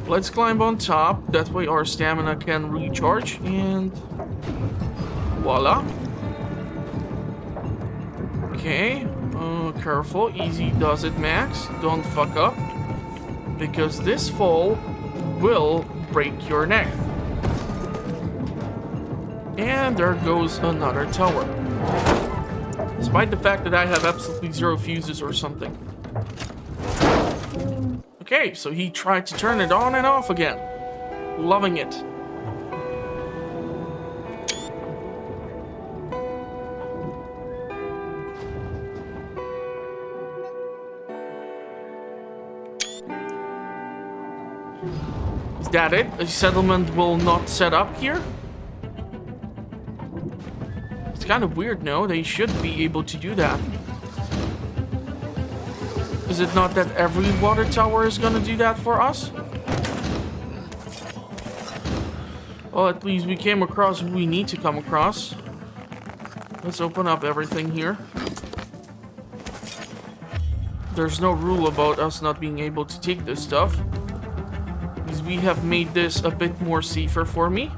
Let's climb on top. That way our stamina can recharge. And voila. Okay. Careful. Easy does it, Max. Don't fuck up. Because this fall will break your neck. And there goes another tower. Despite the fact that I have absolutely zero fuses or something. Okay, so he tried to turn it on and off again. Loving it. Is that it? A settlement will not set up here? It's kind of weird, no? They should be able to do that. Is it not that every water tower is gonna do that for us? Well, at least we came across who we need to come across. Let's open up everything here. There's no rule about us not being able to take this stuff. Because we have made this a bit more safer for me.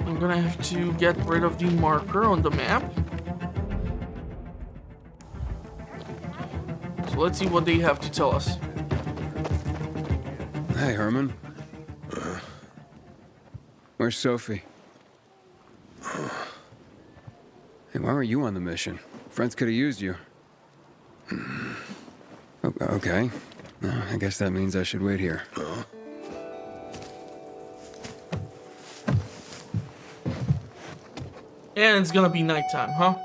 I'm gonna have to get rid of the marker on the map. So let's see what they have to tell us. Hey, Herman. Where's Sophie? Hey, why were you on the mission? Friends could have used you. Okay. I guess that means I should wait here. And it's gonna be nighttime, huh?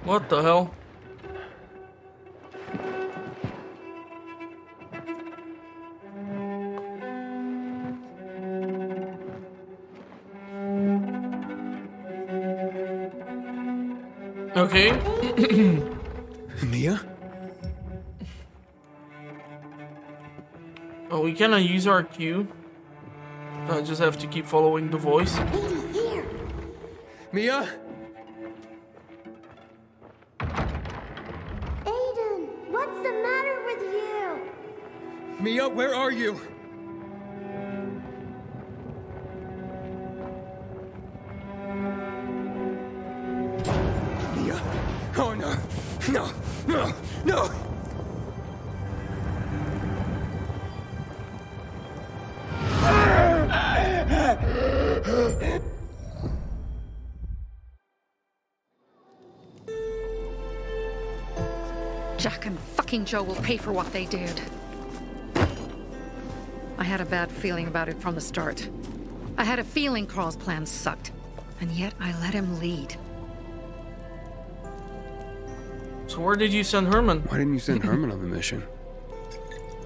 What the hell? Okay. Mia? Oh, we cannot use our Q. I just have to keep following the voice. Mia? Aiden, what's the matter with you? Mia, where are you? Mia? Oh no! No! No! No! Jack and fucking Joe will pay for what they did. I had a bad feeling about it from the start. I had a feeling Carl's plan sucked, and yet I let him lead. So where did you send Herman? Why didn't you send Herman on the mission?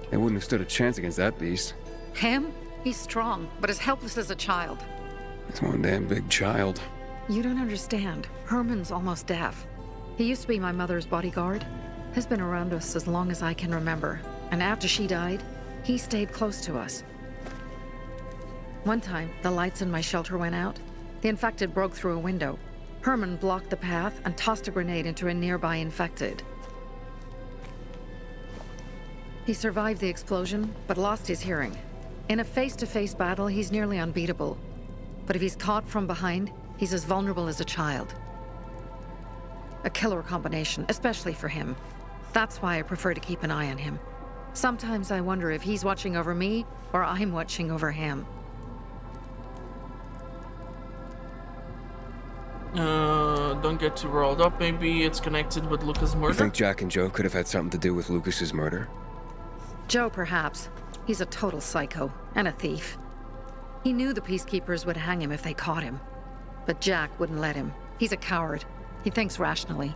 They wouldn't have stood a chance against that beast. Him? He's strong, but as helpless as a child. He's one damn big child. You don't understand. Herman's almost deaf. He used to be my mother's bodyguard. Has been around us as long as I can remember. And after she died, he stayed close to us. One time, the lights in my shelter went out. The infected broke through a window. Herman blocked the path and tossed a grenade into a nearby infected. He survived the explosion, but lost his hearing. In a face-to-face battle, he's nearly unbeatable. But if he's caught from behind, he's as vulnerable as a child. A killer combination, especially for him. That's why I prefer to keep an eye on him. Sometimes I wonder if he's watching over me, or I'm watching over him. Don't get too riled up. Maybe it's connected with Lucas' murder? You think Jack and Joe could have had something to do with Lucas's murder? Joe, perhaps. He's a total psycho, and a thief. He knew the Peacekeepers would hang him if they caught him. But Jack wouldn't let him. He's a coward. He thinks rationally.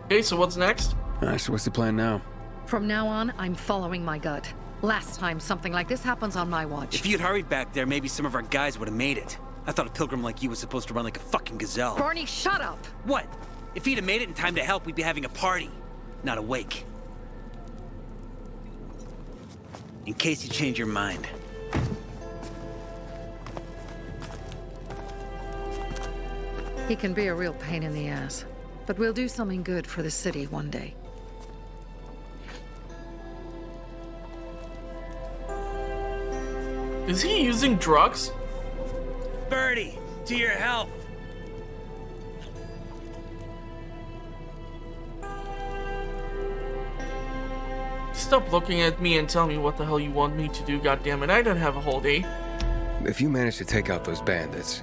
Okay, so what's next? Alright, so what's the plan now? From now on, I'm following my gut. Last time something like this happens on my watch. If you'd hurried back there, maybe some of our guys would have made it. I thought a pilgrim like you was supposed to run like a fucking gazelle. Barney, shut up! What? If he'd have made it in time to help, we'd be having a party, not a wake. In case you change your mind. He can be a real pain in the ass. But we'll do something good for the city one day. Is he using drugs? Birdie, to your health. Stop looking at me and tell me what the hell you want me to do, goddammit. I don't have a whole day. If you manage to take out those bandits,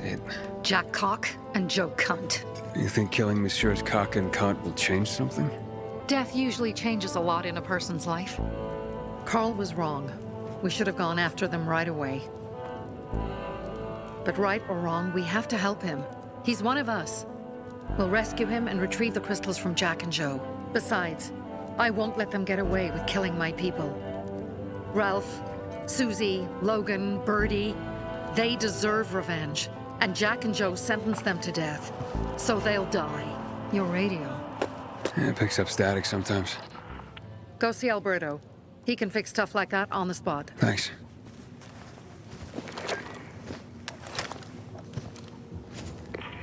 Jack Cock and Joe Cunt. You think killing Messieurs Cock and Cunt will change something? Death usually changes a lot in a person's life. Carl was wrong. We should have gone after them right away. But right or wrong, we have to help him. He's one of us. We'll rescue him and retrieve the crystals from Jack and Joe. Besides, I won't let them get away with killing my people. Ralph, Susie, Logan, Birdie, they deserve revenge. And Jack and Joe sentenced them to death. So they'll die. Your radio. Yeah, it picks up static sometimes. Go see Alberto. He can fix stuff like that on the spot. Thanks.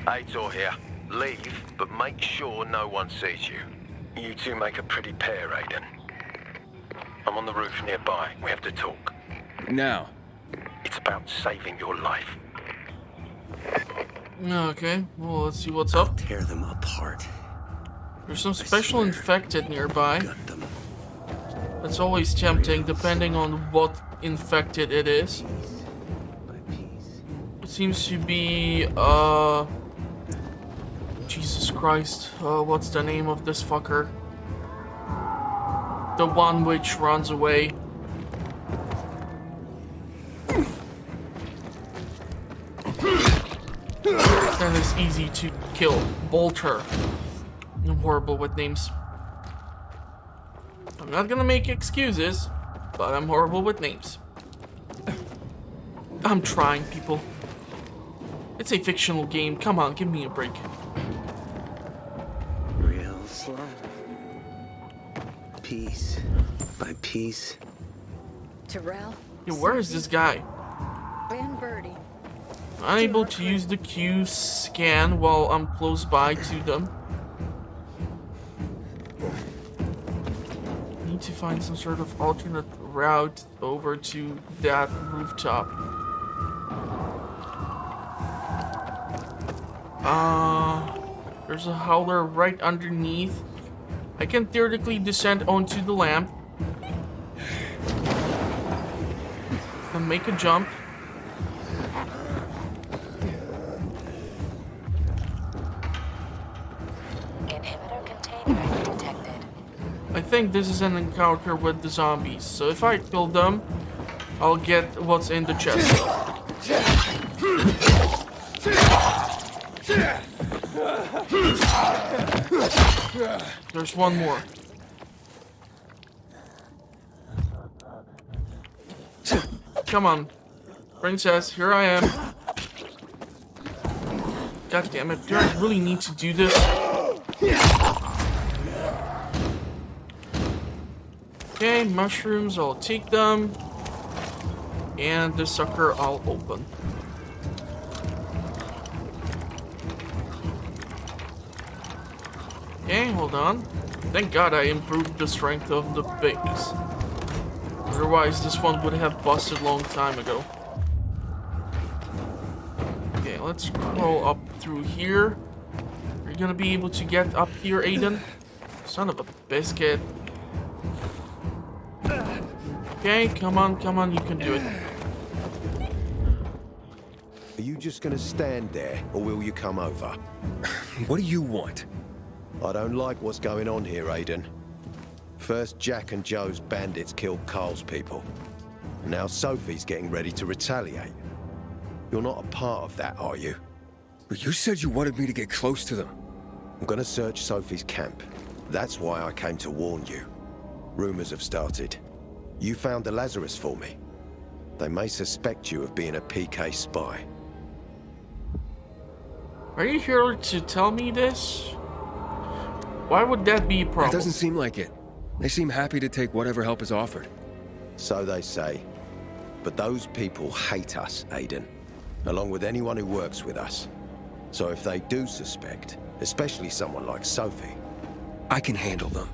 Aitor here. Leave, but make sure no one sees you. You two make a pretty pair, Aiden. I'm on the roof nearby. We have to talk. Now. It's about saving your life. Okay, well, let's see what's up. Tear them apart. There's some special infected nearby. That's always tempting, depending on what infected it is. It seems to be, Jesus Christ. What's the name of this fucker? The one which runs away. That is easy to kill. Bolter. I'm horrible with names. I'm not gonna make excuses, but I'm horrible with names. I'm trying, people. It's a fictional game. Come on, give me a break. Real slow. Piece by piece. Terrell. Yo, where is this guy? And Birdie. Unable to use the Q scan while I'm close by to them. Need to find some sort of alternate route over to that rooftop. There's a howler right underneath. I can theoretically descend onto the lamp and make a jump. Inhibitor container detected. I think this is an encounter with the zombies, so if I kill them, I'll get what's in the chest. There's one more. Come on, princess, here I am. God damn it, do I really need to do this? Okay, mushrooms, I'll take them. And the sucker I'll open. Okay, hold on. Thank God I improved the strength of the pigs. Otherwise, this one would have busted a long time ago. Okay, let's crawl up through here. Are you gonna be able to get up here, Aiden? Son of a biscuit. Okay, come on, you can do it. Are you just gonna stand there, or will you come over? What do you want? I don't like what's going on here, Aiden. First, Jack and Joe's bandits killed Carl's people. Now Sophie's getting ready to retaliate. You're not a part of that, are you? But you said you wanted me to get close to them. I'm gonna search Sophie's camp. That's why I came to warn you. Rumors have started. You found the Lazarus for me. They may suspect you of being a PK spy. Are you here to tell me this? Why would that be a problem? It doesn't seem like it. They seem happy to take whatever help is offered. So they say. But those people hate us, Aiden. Along with anyone who works with us. So if they do suspect, especially someone like Sophie... I can handle them.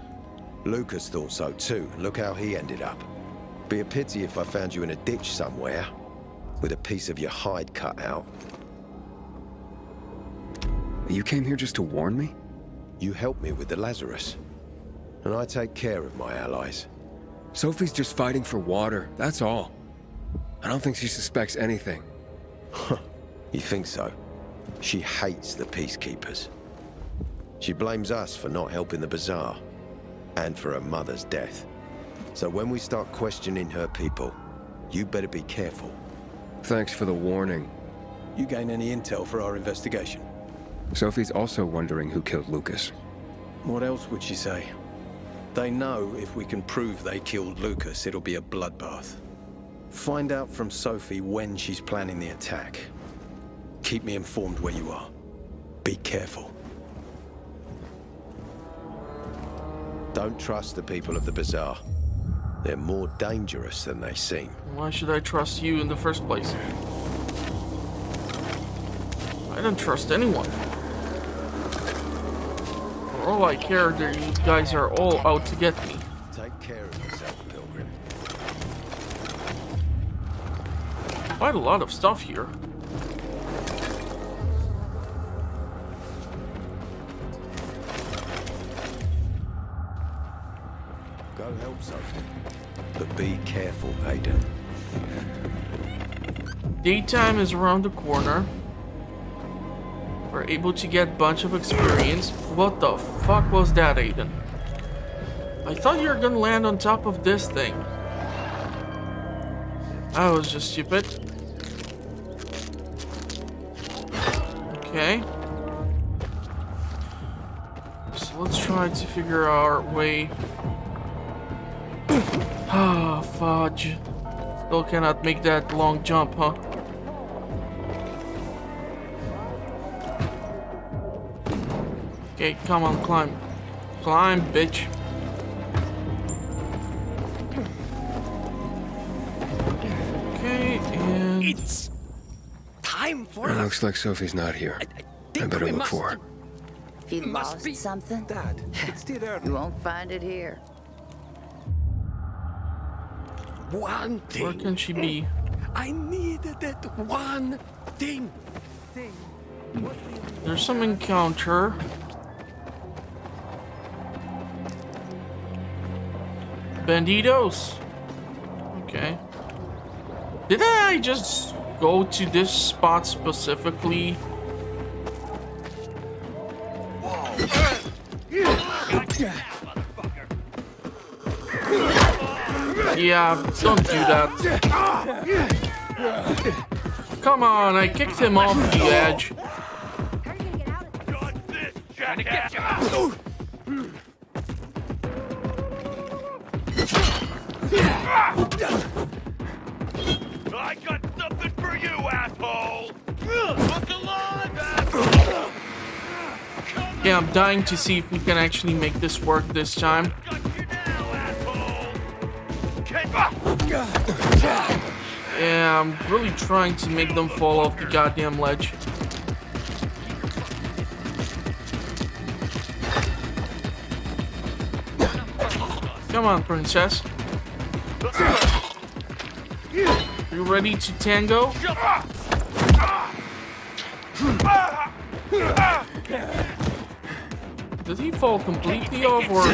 Lucas thought so too. Look how he ended up. Be a pity if I found you in a ditch somewhere, with a piece of your hide cut out. You came here just to warn me? You helped me with the Lazarus. And I take care of my allies. Sophie's just fighting for water, that's all. I don't think she suspects anything. You think so? She hates the peacekeepers. She blames us for not helping the Bazaar, and for her mother's death. So when we start questioning her people, you better be careful. Thanks for the warning. You gain any intel for our investigation? Sophie's also wondering who killed Lucas. What else would she say? They know if we can prove they killed Lucas, it'll be a bloodbath. Find out from Sophie when she's planning the attack. Keep me informed where you are. Be careful. Don't trust the people of the Bazaar. They're more dangerous than they seem. Why should I trust you in the first place? I don't trust anyone. For all I care, you guys are all out to get me. Take care of yourself, Pilgrim. Quite a lot of stuff here. Go help Sophie. But be careful, Aiden. Daytime is around the corner. We're able to get a bunch of experience. What the fuck was that, Aiden? I thought you were gonna land on top of this thing. I was just stupid. Okay. So let's try to figure our way. Ah, fudge. Still cannot make that long jump, huh? Okay, come on, climb. Climb, bitch. Okay, and... It's time for It us. looks like Sophie's not here. I better look for her. If you lost something, Dad, it's still early. you won't find it here. One thing. Where can she be? I needed that one thing. There's some encounter. Banditos. Okay. Did I just go to this spot specifically? Yeah, don't do that. Come on, I kicked him off the edge. I got something for you, asshole! Look alive, asshole! Yeah, I'm dying to see if we can actually make this work this time. Yeah, I'm really trying to make them fall off the goddamn ledge. Come on, princess. You ready to tango? Did he fall completely off or...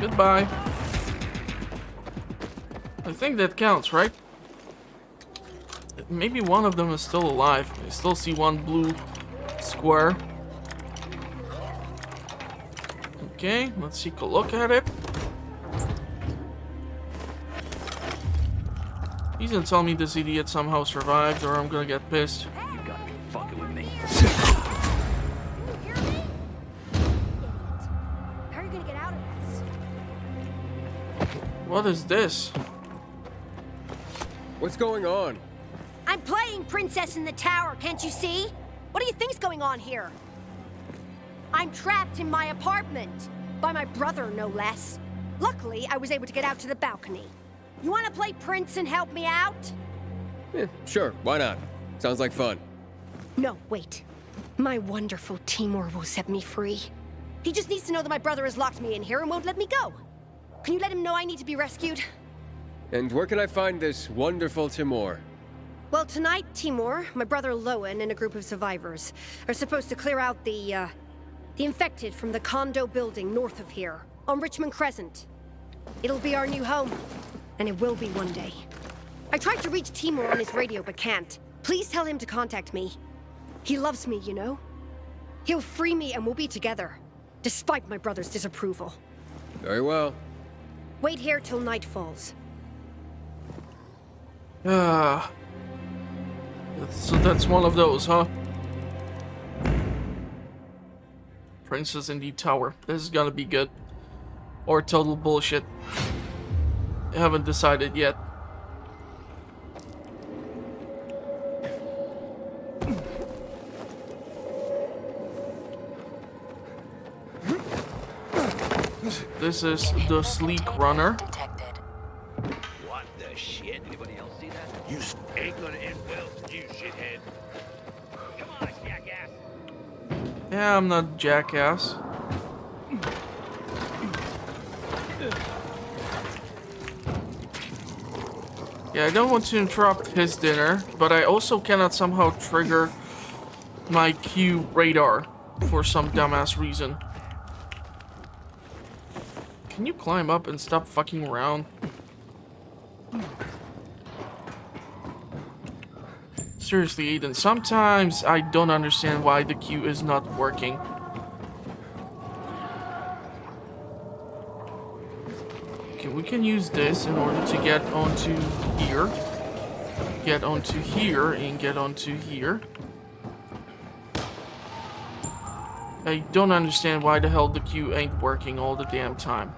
Goodbye. I think that counts, right? Maybe one of them is still alive. I still see one blue square. Okay, let's take a look at it. He's gonna tell me this idiot somehow survived or I'm gonna get pissed. You gotta be fucking with me. How are you gonna get out of this? What is this? What's going on? I'm playing Princess in the Tower, can't you see? What do you think's going on here? I'm trapped in my apartment. By my brother, no less. Luckily, I was able to get out to the balcony. You want to play Prince and help me out? Yeah, sure, why not? Sounds like fun. No, wait. My wonderful Timur will set me free. He just needs to know that my brother has locked me in here and won't let me go. Can you let him know I need to be rescued? And where can I find this wonderful Timur? Well, tonight, Timur, my brother Lowen, and a group of survivors are supposed to clear out the infected from the condo building north of here, on Richmond Crescent. It'll be our new home, and it will be one day. I tried to reach Timur on his radio, but can't. Please tell him to contact me. He loves me, you know? He'll free me and we'll be together, despite my brother's disapproval. Very well. Wait here till night falls. So that's one of those, huh? Princess in the Tower. This is gonna be good. Or total bullshit. I haven't decided yet. This is the Sleek Runner. What the shit? Anybody else see that? You ain't gonna end well, you shithead. Come on, jackass. Yeah, I'm not jackass. Yeah, I don't want to interrupt his dinner, but I also cannot somehow trigger my Q radar for some dumbass reason. Can you climb up and stop fucking around? Seriously, Aiden, sometimes I don't understand why the queue is not working. Okay, we can use this in order to get onto here. Get onto here and get onto here. I don't understand why the hell the queue ain't working all the damn time.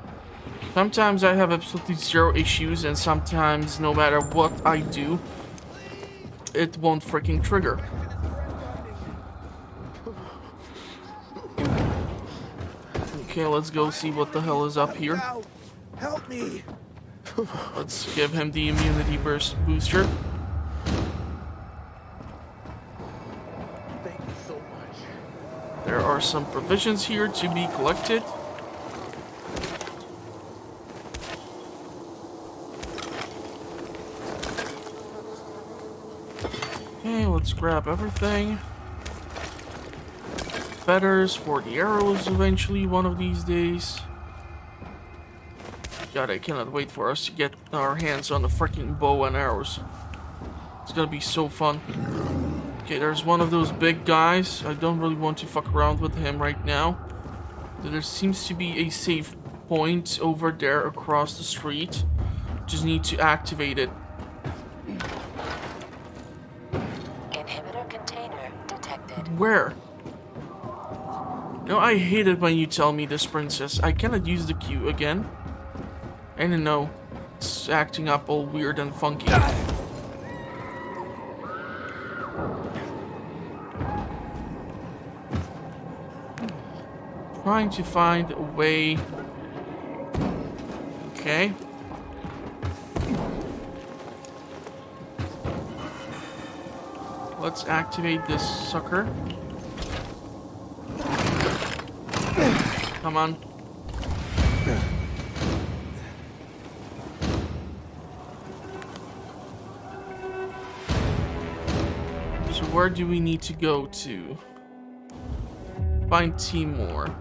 Sometimes I have absolutely zero issues, and sometimes no matter what I do, it won't freaking trigger. Okay, let's go see what the hell is up here. Help me! Let's give him the immunity booster. Thank you so much. There are some provisions here to be collected. Okay, let's grab everything. Feathers for the arrows eventually one of these days. God, I cannot wait for us to get our hands on the freaking bow and arrows. It's gonna be so fun. Okay, there's one of those big guys. I don't really want to fuck around with him right now. There seems to be a safe point over there across the street. Just need to activate it. Inhibitor container detected. Where? No, I hate it when you tell me this, princess. I cannot use the queue again. I don't know. It's acting up all weird and funky. Trying to find a way. Okay. Let's activate this sucker. Come on. So where do we need to go to? Find Timur.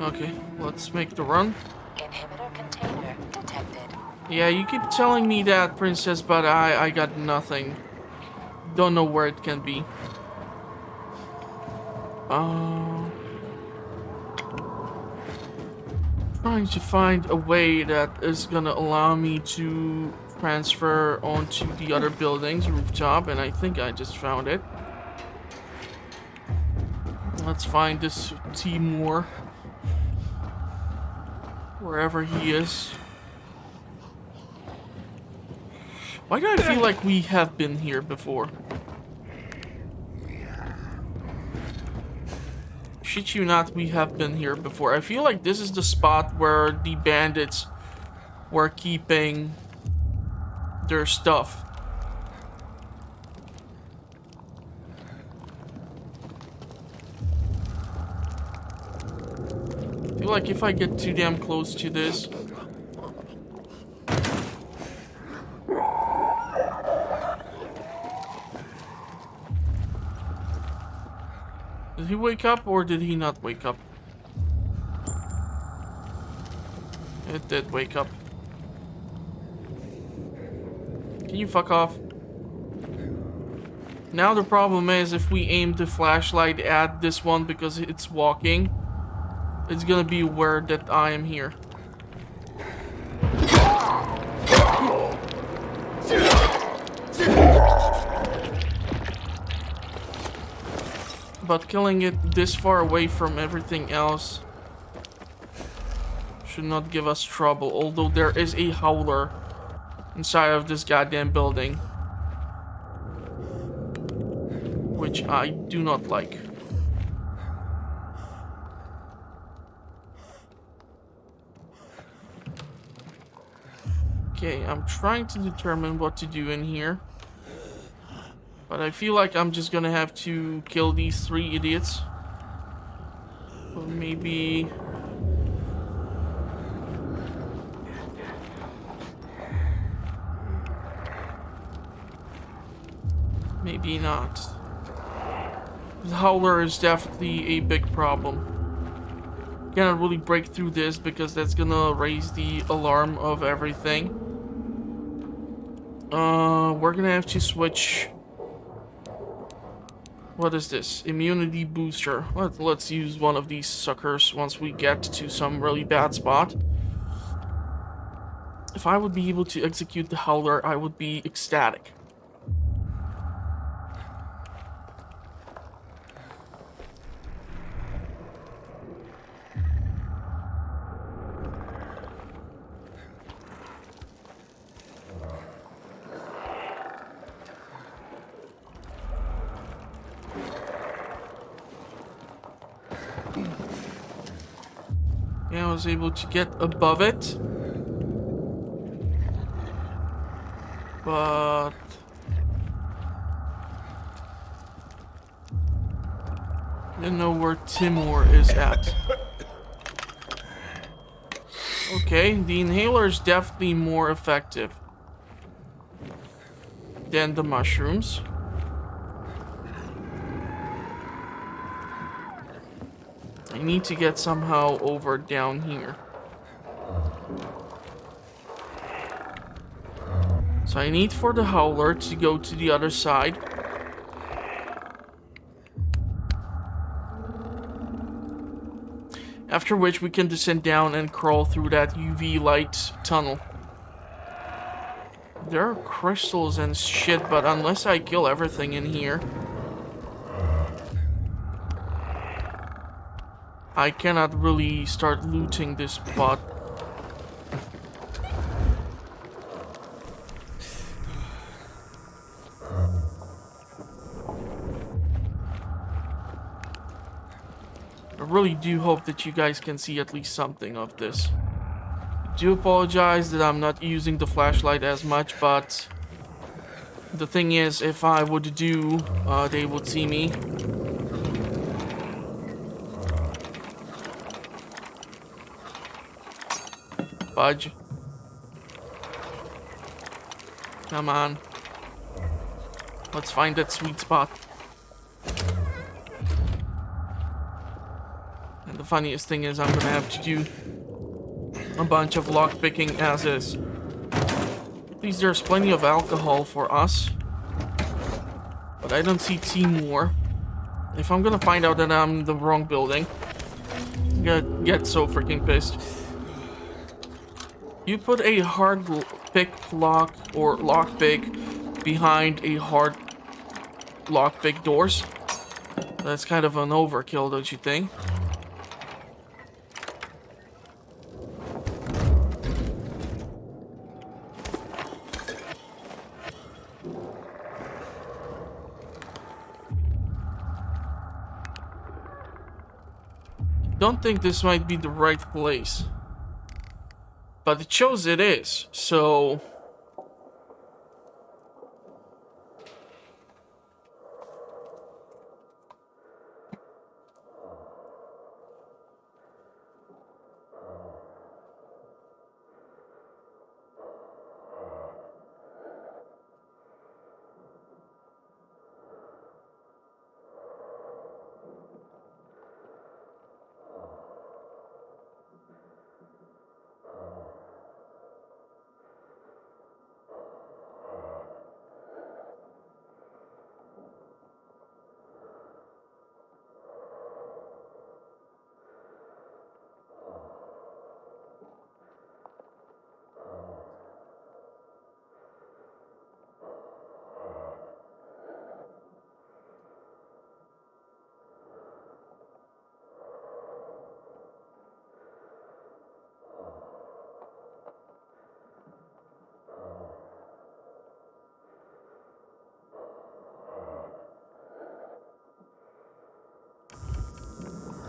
Okay, let's make the run. Inhibitor container detected. Yeah, you keep telling me that, princess, but I got nothing. Don't know where it can be. Trying to find a way that is gonna allow me to transfer onto the other building's rooftop, and I think I just found it. Let's find this Timur. Wherever he is. Why do I feel like we have been here before? Shit you not, we have been here before. I feel like this is the spot where the bandits were keeping their stuff. I feel like if I get too damn close to this. Did he wake up or did he not wake up? It did wake up. Can you fuck off? Now the problem is if we aim the flashlight at this one because it's walking, it's gonna be aware that I am here. But killing it this far away from everything else should not give us trouble, although there is a howler inside of this goddamn building, which I do not like. Okay, I'm trying to determine what to do in here. But I feel like I'm just gonna have to kill these three idiots. Or maybe... maybe not. The howler is definitely a big problem. Cannot really break through this because that's gonna raise the alarm of everything. We're gonna have to switch. What is this? Immunity booster. Let's use one of these suckers once we get to some really bad spot. If I would be able to execute the howler, I would be ecstatic. Yeah, I was able to get above it. But I don't know where Timur is at. Okay, the inhaler is definitely more effective than the mushrooms. I need to get somehow over down here. So I need for the howler to go to the other side. After which we can descend down and crawl through that UV light tunnel. There are crystals and shit, but unless I kill everything in here, I cannot really start looting this spot. I really do hope that you guys can see at least something of this. I do apologize that I'm not using the flashlight as much, but the thing is, if I would do, they would see me. Budge. Come on. Let's find that sweet spot. And the funniest thing is I'm gonna have to do a bunch of lockpicking as is. At least there's plenty of alcohol for us. But I don't see Timur. If I'm gonna find out that I'm in the wrong building, I'm gonna get so freaking pissed. You put a hard pick lock or lockpick behind a hard lockpick doors. That's kind of an overkill, don't you think? Don't think this might be the right place. But it shows it is, so...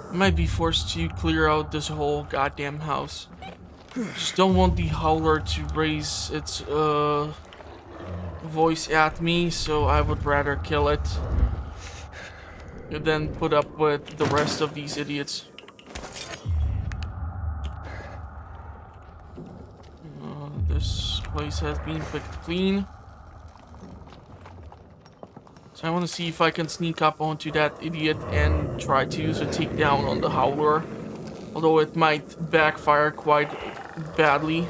I might be forced to clear out this whole goddamn house. Just don't want the howler to raise its voice at me, so I would rather kill it than put up with the rest of these idiots. This place has been picked clean. So I want to see if I can sneak up onto that idiot and try to use a takedown on the Howler. Although it might backfire quite badly.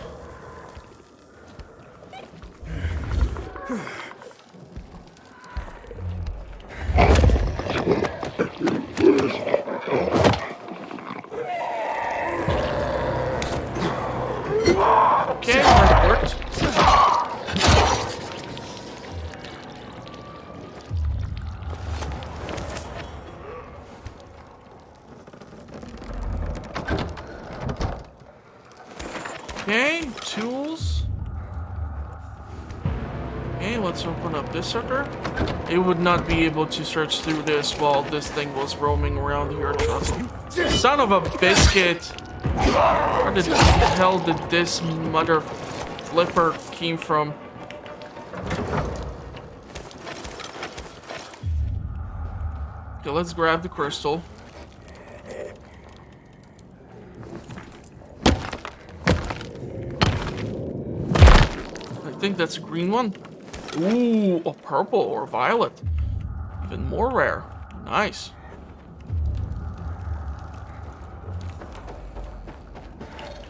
Okay, that worked. Okay, tools. Okay, let's open up this sucker. It would not be able to search through this while this thing was roaming around here, trust me. Son of a biscuit! Where the hell did this mother flipper came from? Okay, let's grab the crystal. I think that's a green one. Ooh, a purple or violet. Even more rare. Nice.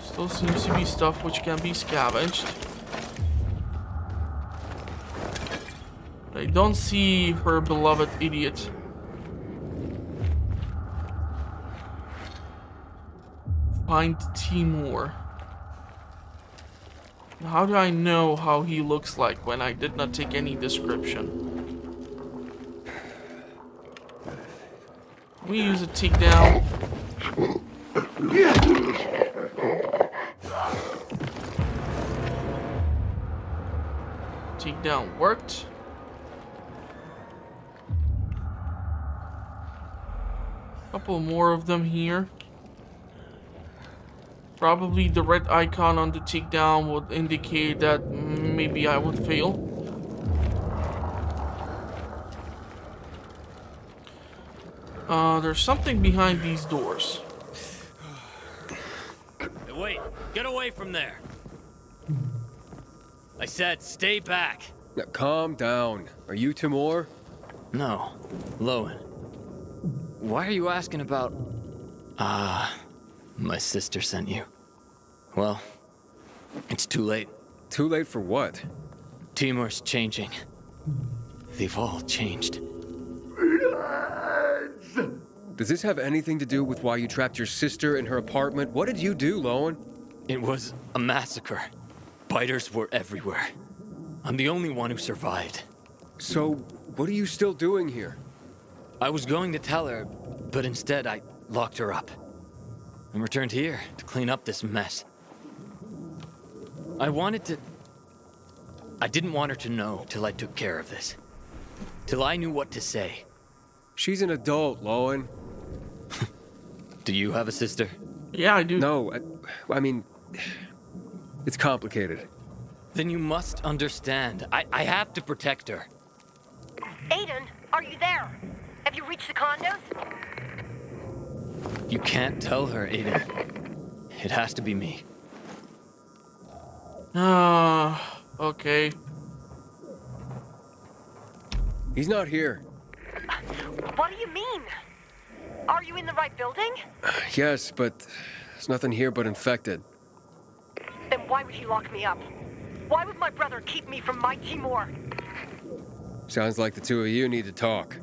Still seems to be stuff which can be scavenged. I don't see her beloved idiot. Find Timur. How do I know how he looks like when I did not take any description? We use a takedown. Takedown worked. Couple more of them here. Probably the red icon on the takedown would indicate that maybe I would fail. There's something behind these doors. Hey, wait! Get away from there! I said stay back! Now, calm down. Are you Timur? No. Lowen. Why are you asking about... my sister sent you. Well, it's too late. Too late for what? Timur's changing. They've all changed. Does this have anything to do with why you trapped your sister in her apartment? What did you do, Lowen? It was a massacre. Biters were everywhere. I'm the only one who survived. So, what are you still doing here? I was going to tell her, but instead I locked her up. And returned here to clean up this mess. I didn't want her to know till I took care of this. Till I knew what to say. She's an adult, Lowen. Do you have a sister? Yeah, I do. No, I mean, it's complicated. Then you must understand. I have to protect her. Aiden, are you there? Have you reached the condos? You can't tell her, Aiden. It has to be me. Okay. He's not here. What do you mean? Are you in the right building? Yes, but there's nothing here but infected. Then why would he lock me up? Why would my brother keep me from my Timur? Sounds like the two of you need to talk.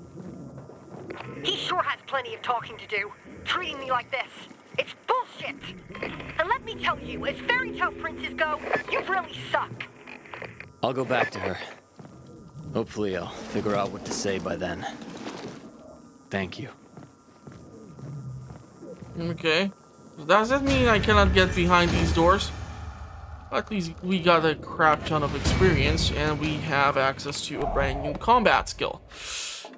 He sure has plenty of talking to do. Treating me like this. It's bullshit. And let me tell you, as fairy tale princes go, you really suck. I'll go back to her. Hopefully I'll figure out what to say by then. Thank you. Okay. Does that mean I cannot get behind these doors? At least we got a crap ton of experience and we have access to a brand new combat skill.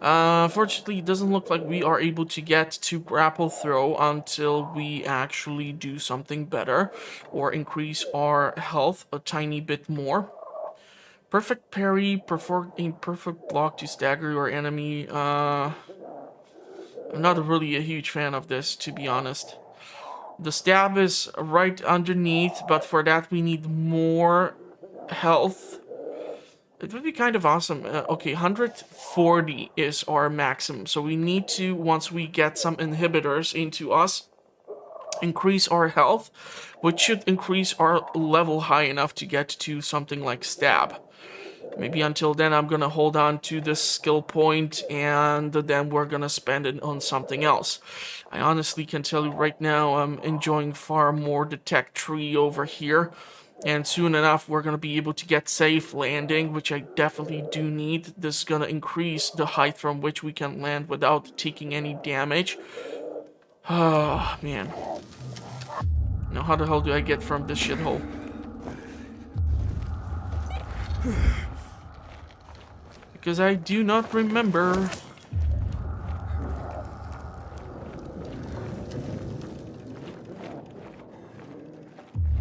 Fortunately, it doesn't look like we are able to get to grapple throw until we actually do something better or increase our health a tiny bit more. Perfect parry, perform a perfect block to stagger your enemy. I'm not really a huge fan of this, to be honest. The stab is right underneath, but for that we need more health. It would be kind of awesome. Okay, 140 is our maximum. So we need to, once we get some inhibitors into us, increase our health, which should increase our level high enough to get to something like stab. Maybe until then I'm gonna hold on to this skill point, and then we're gonna spend it on something else. I honestly can tell you right now I'm enjoying far more the tech tree over here. And soon enough, we're going to be able to get safe landing, which I definitely do need. This is going to increase the height from which we can land without taking any damage. Oh, man. Now, how the hell do I get from this shithole? Because I do not remember.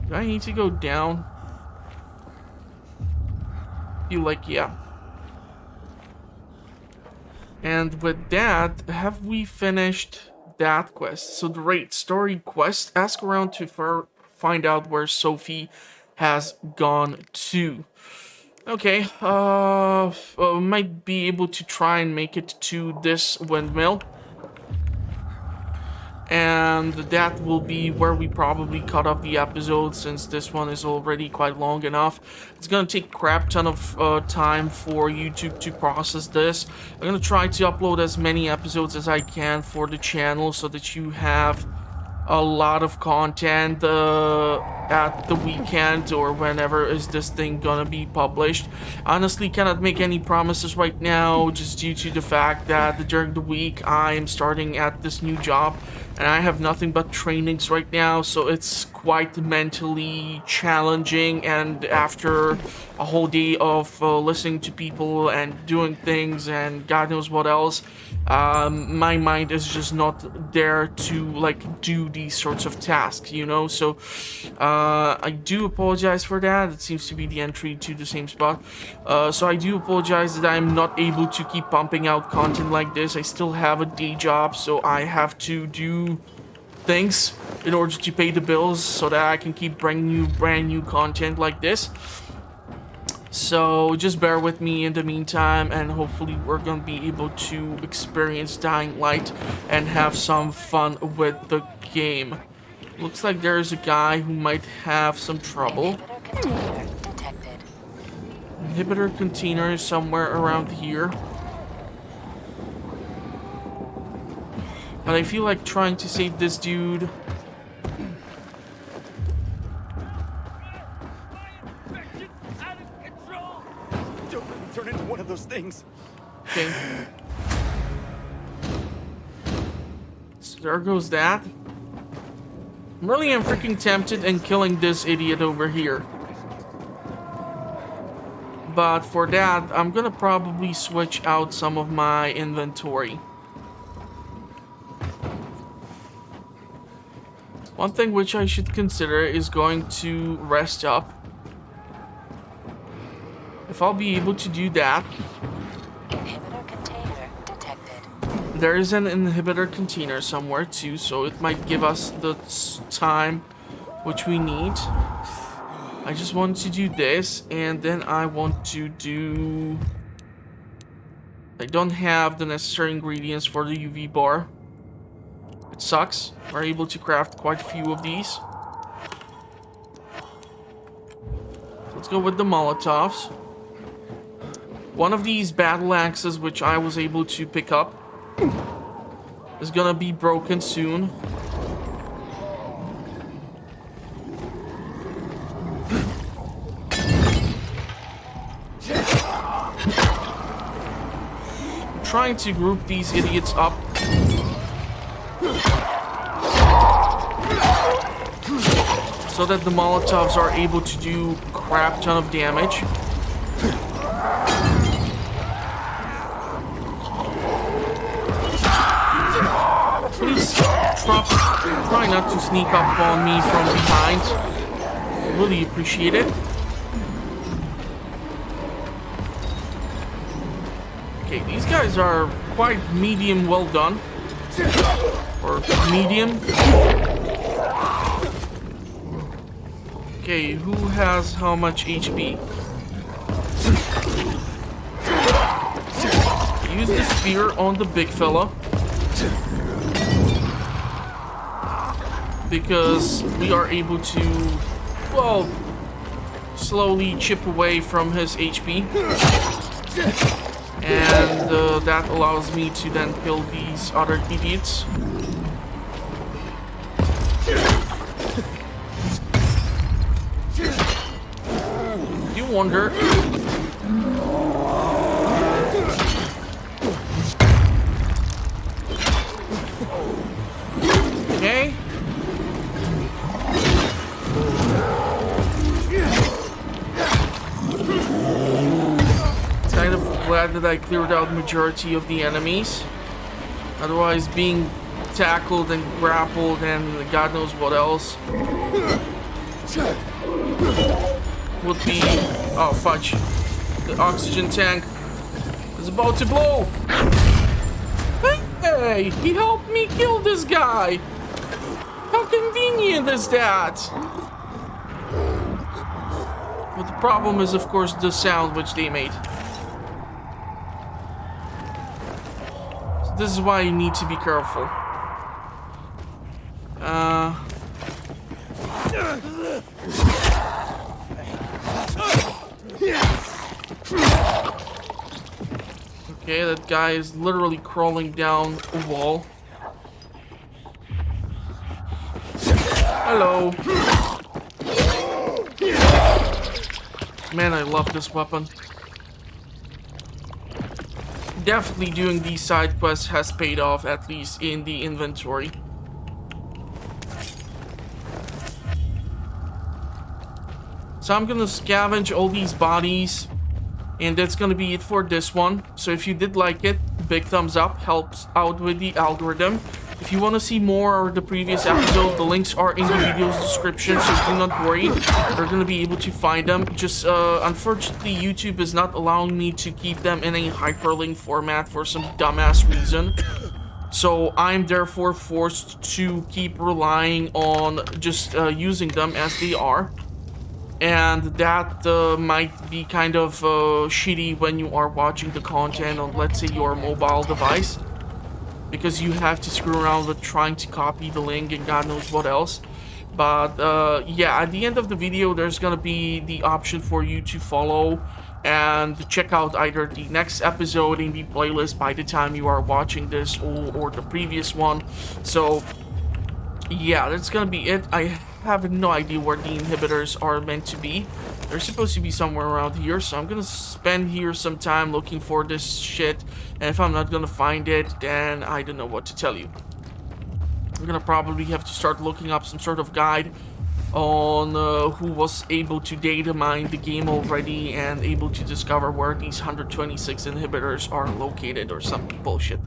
Do I need to go down? Feel like, yeah. And with that, have we finished that quest? So the raid story quest, ask around to find out where Sophie has gone to. Okay, might be able to try and make it to this windmill. And that will be where we probably cut off the episode, since this one is already quite long enough. It's gonna take a crap ton of time for YouTube to process this. I'm gonna try to upload as many episodes as I can for the channel so that you have a lot of content at the weekend or whenever is this thing gonna be published. Honestly, cannot make any promises right now, just due to the fact that during the week I am starting at this new job and I have nothing but trainings right now, so it's quite mentally challenging. And after a whole day of listening to people and doing things and God knows what else, my mind is just not there to like do these sorts of tasks, you know. So I do apologize for that. It seems to be the entry to the same spot. So I do apologize that I'm not able to keep pumping out content like this. I still have a day job, so I have to do things in order to pay the bills so that I can keep bringing you brand new content like this. So just bear with me in the meantime, and hopefully we're going to be able to experience Dying Light and have some fun with the game. Looks like there's a guy who might have some trouble. Inhibitor container is somewhere around here. But I feel like trying to save this dude. Don't turn into one of those things. Okay. So there goes that. I'm really freaking tempted in killing this idiot over here. But for that, I'm gonna probably switch out some of my inventory. One thing which I should consider is going to rest up. If I'll be able to do that. Inhibitor container detected. There is an inhibitor container somewhere too, so it might give us the time which we need. I just want to do this, and then I want to do... I don't have the necessary ingredients for the UV bar. It sucks. We're able to craft quite a few of these. Let's go with the Molotovs. One of these battle axes, which I was able to pick up, is gonna be broken soon. I'm trying to group these idiots up. So that the Molotovs are able to do a crap ton of damage. Please try not to sneak up on me from behind. Really appreciate it. Okay, these guys are quite medium well done. Or medium. Okay, who has how much HP? use the spear on the big fella. Because we are able to, well, slowly chip away from his HP. And that allows me to then kill these other idiots. You wonder. Okay. Kind of glad that I cleared out the majority of the enemies. Otherwise, being tackled and grappled and God knows what else would be... Oh, fudge. The oxygen tank is about to blow. Hey, he helped me kill this guy. How convenient is that? But the problem is, of course, the sound which they made. So this is why you need to be careful. Okay, that guy is literally crawling down a wall. Hello. Man, I love this weapon. Definitely doing these side quests has paid off, at least in the inventory. So I'm gonna scavenge all these bodies, and that's gonna be it for this one. So if you did like it, big thumbs up, helps out with the algorithm. If you want to see more of the previous episode, the links are in the video's description, so do not worry, you're gonna be able to find them. Just unfortunately, YouTube is not allowing me to keep them in a hyperlink format for some dumbass reason. So I'm therefore forced to keep relying on just using them as they are. And that might be kind of shitty when you are watching the content on, let's say, your mobile device. Because you have to screw around with trying to copy the link and God knows what else. But yeah, at the end of the video, there's gonna be the option for you to follow and check out either the next episode in the playlist by the time you are watching this, or the previous one. So yeah, that's gonna be it. I have no idea where the inhibitors are meant to be. They're supposed to be somewhere around here, so I'm gonna spend here some time looking for this shit. And if I'm not gonna find it, then I don't know what to tell you. I'm gonna probably have to start looking up some sort of guide on who was able to data mine the game already and able to discover where these 126 inhibitors are located or some bullshit.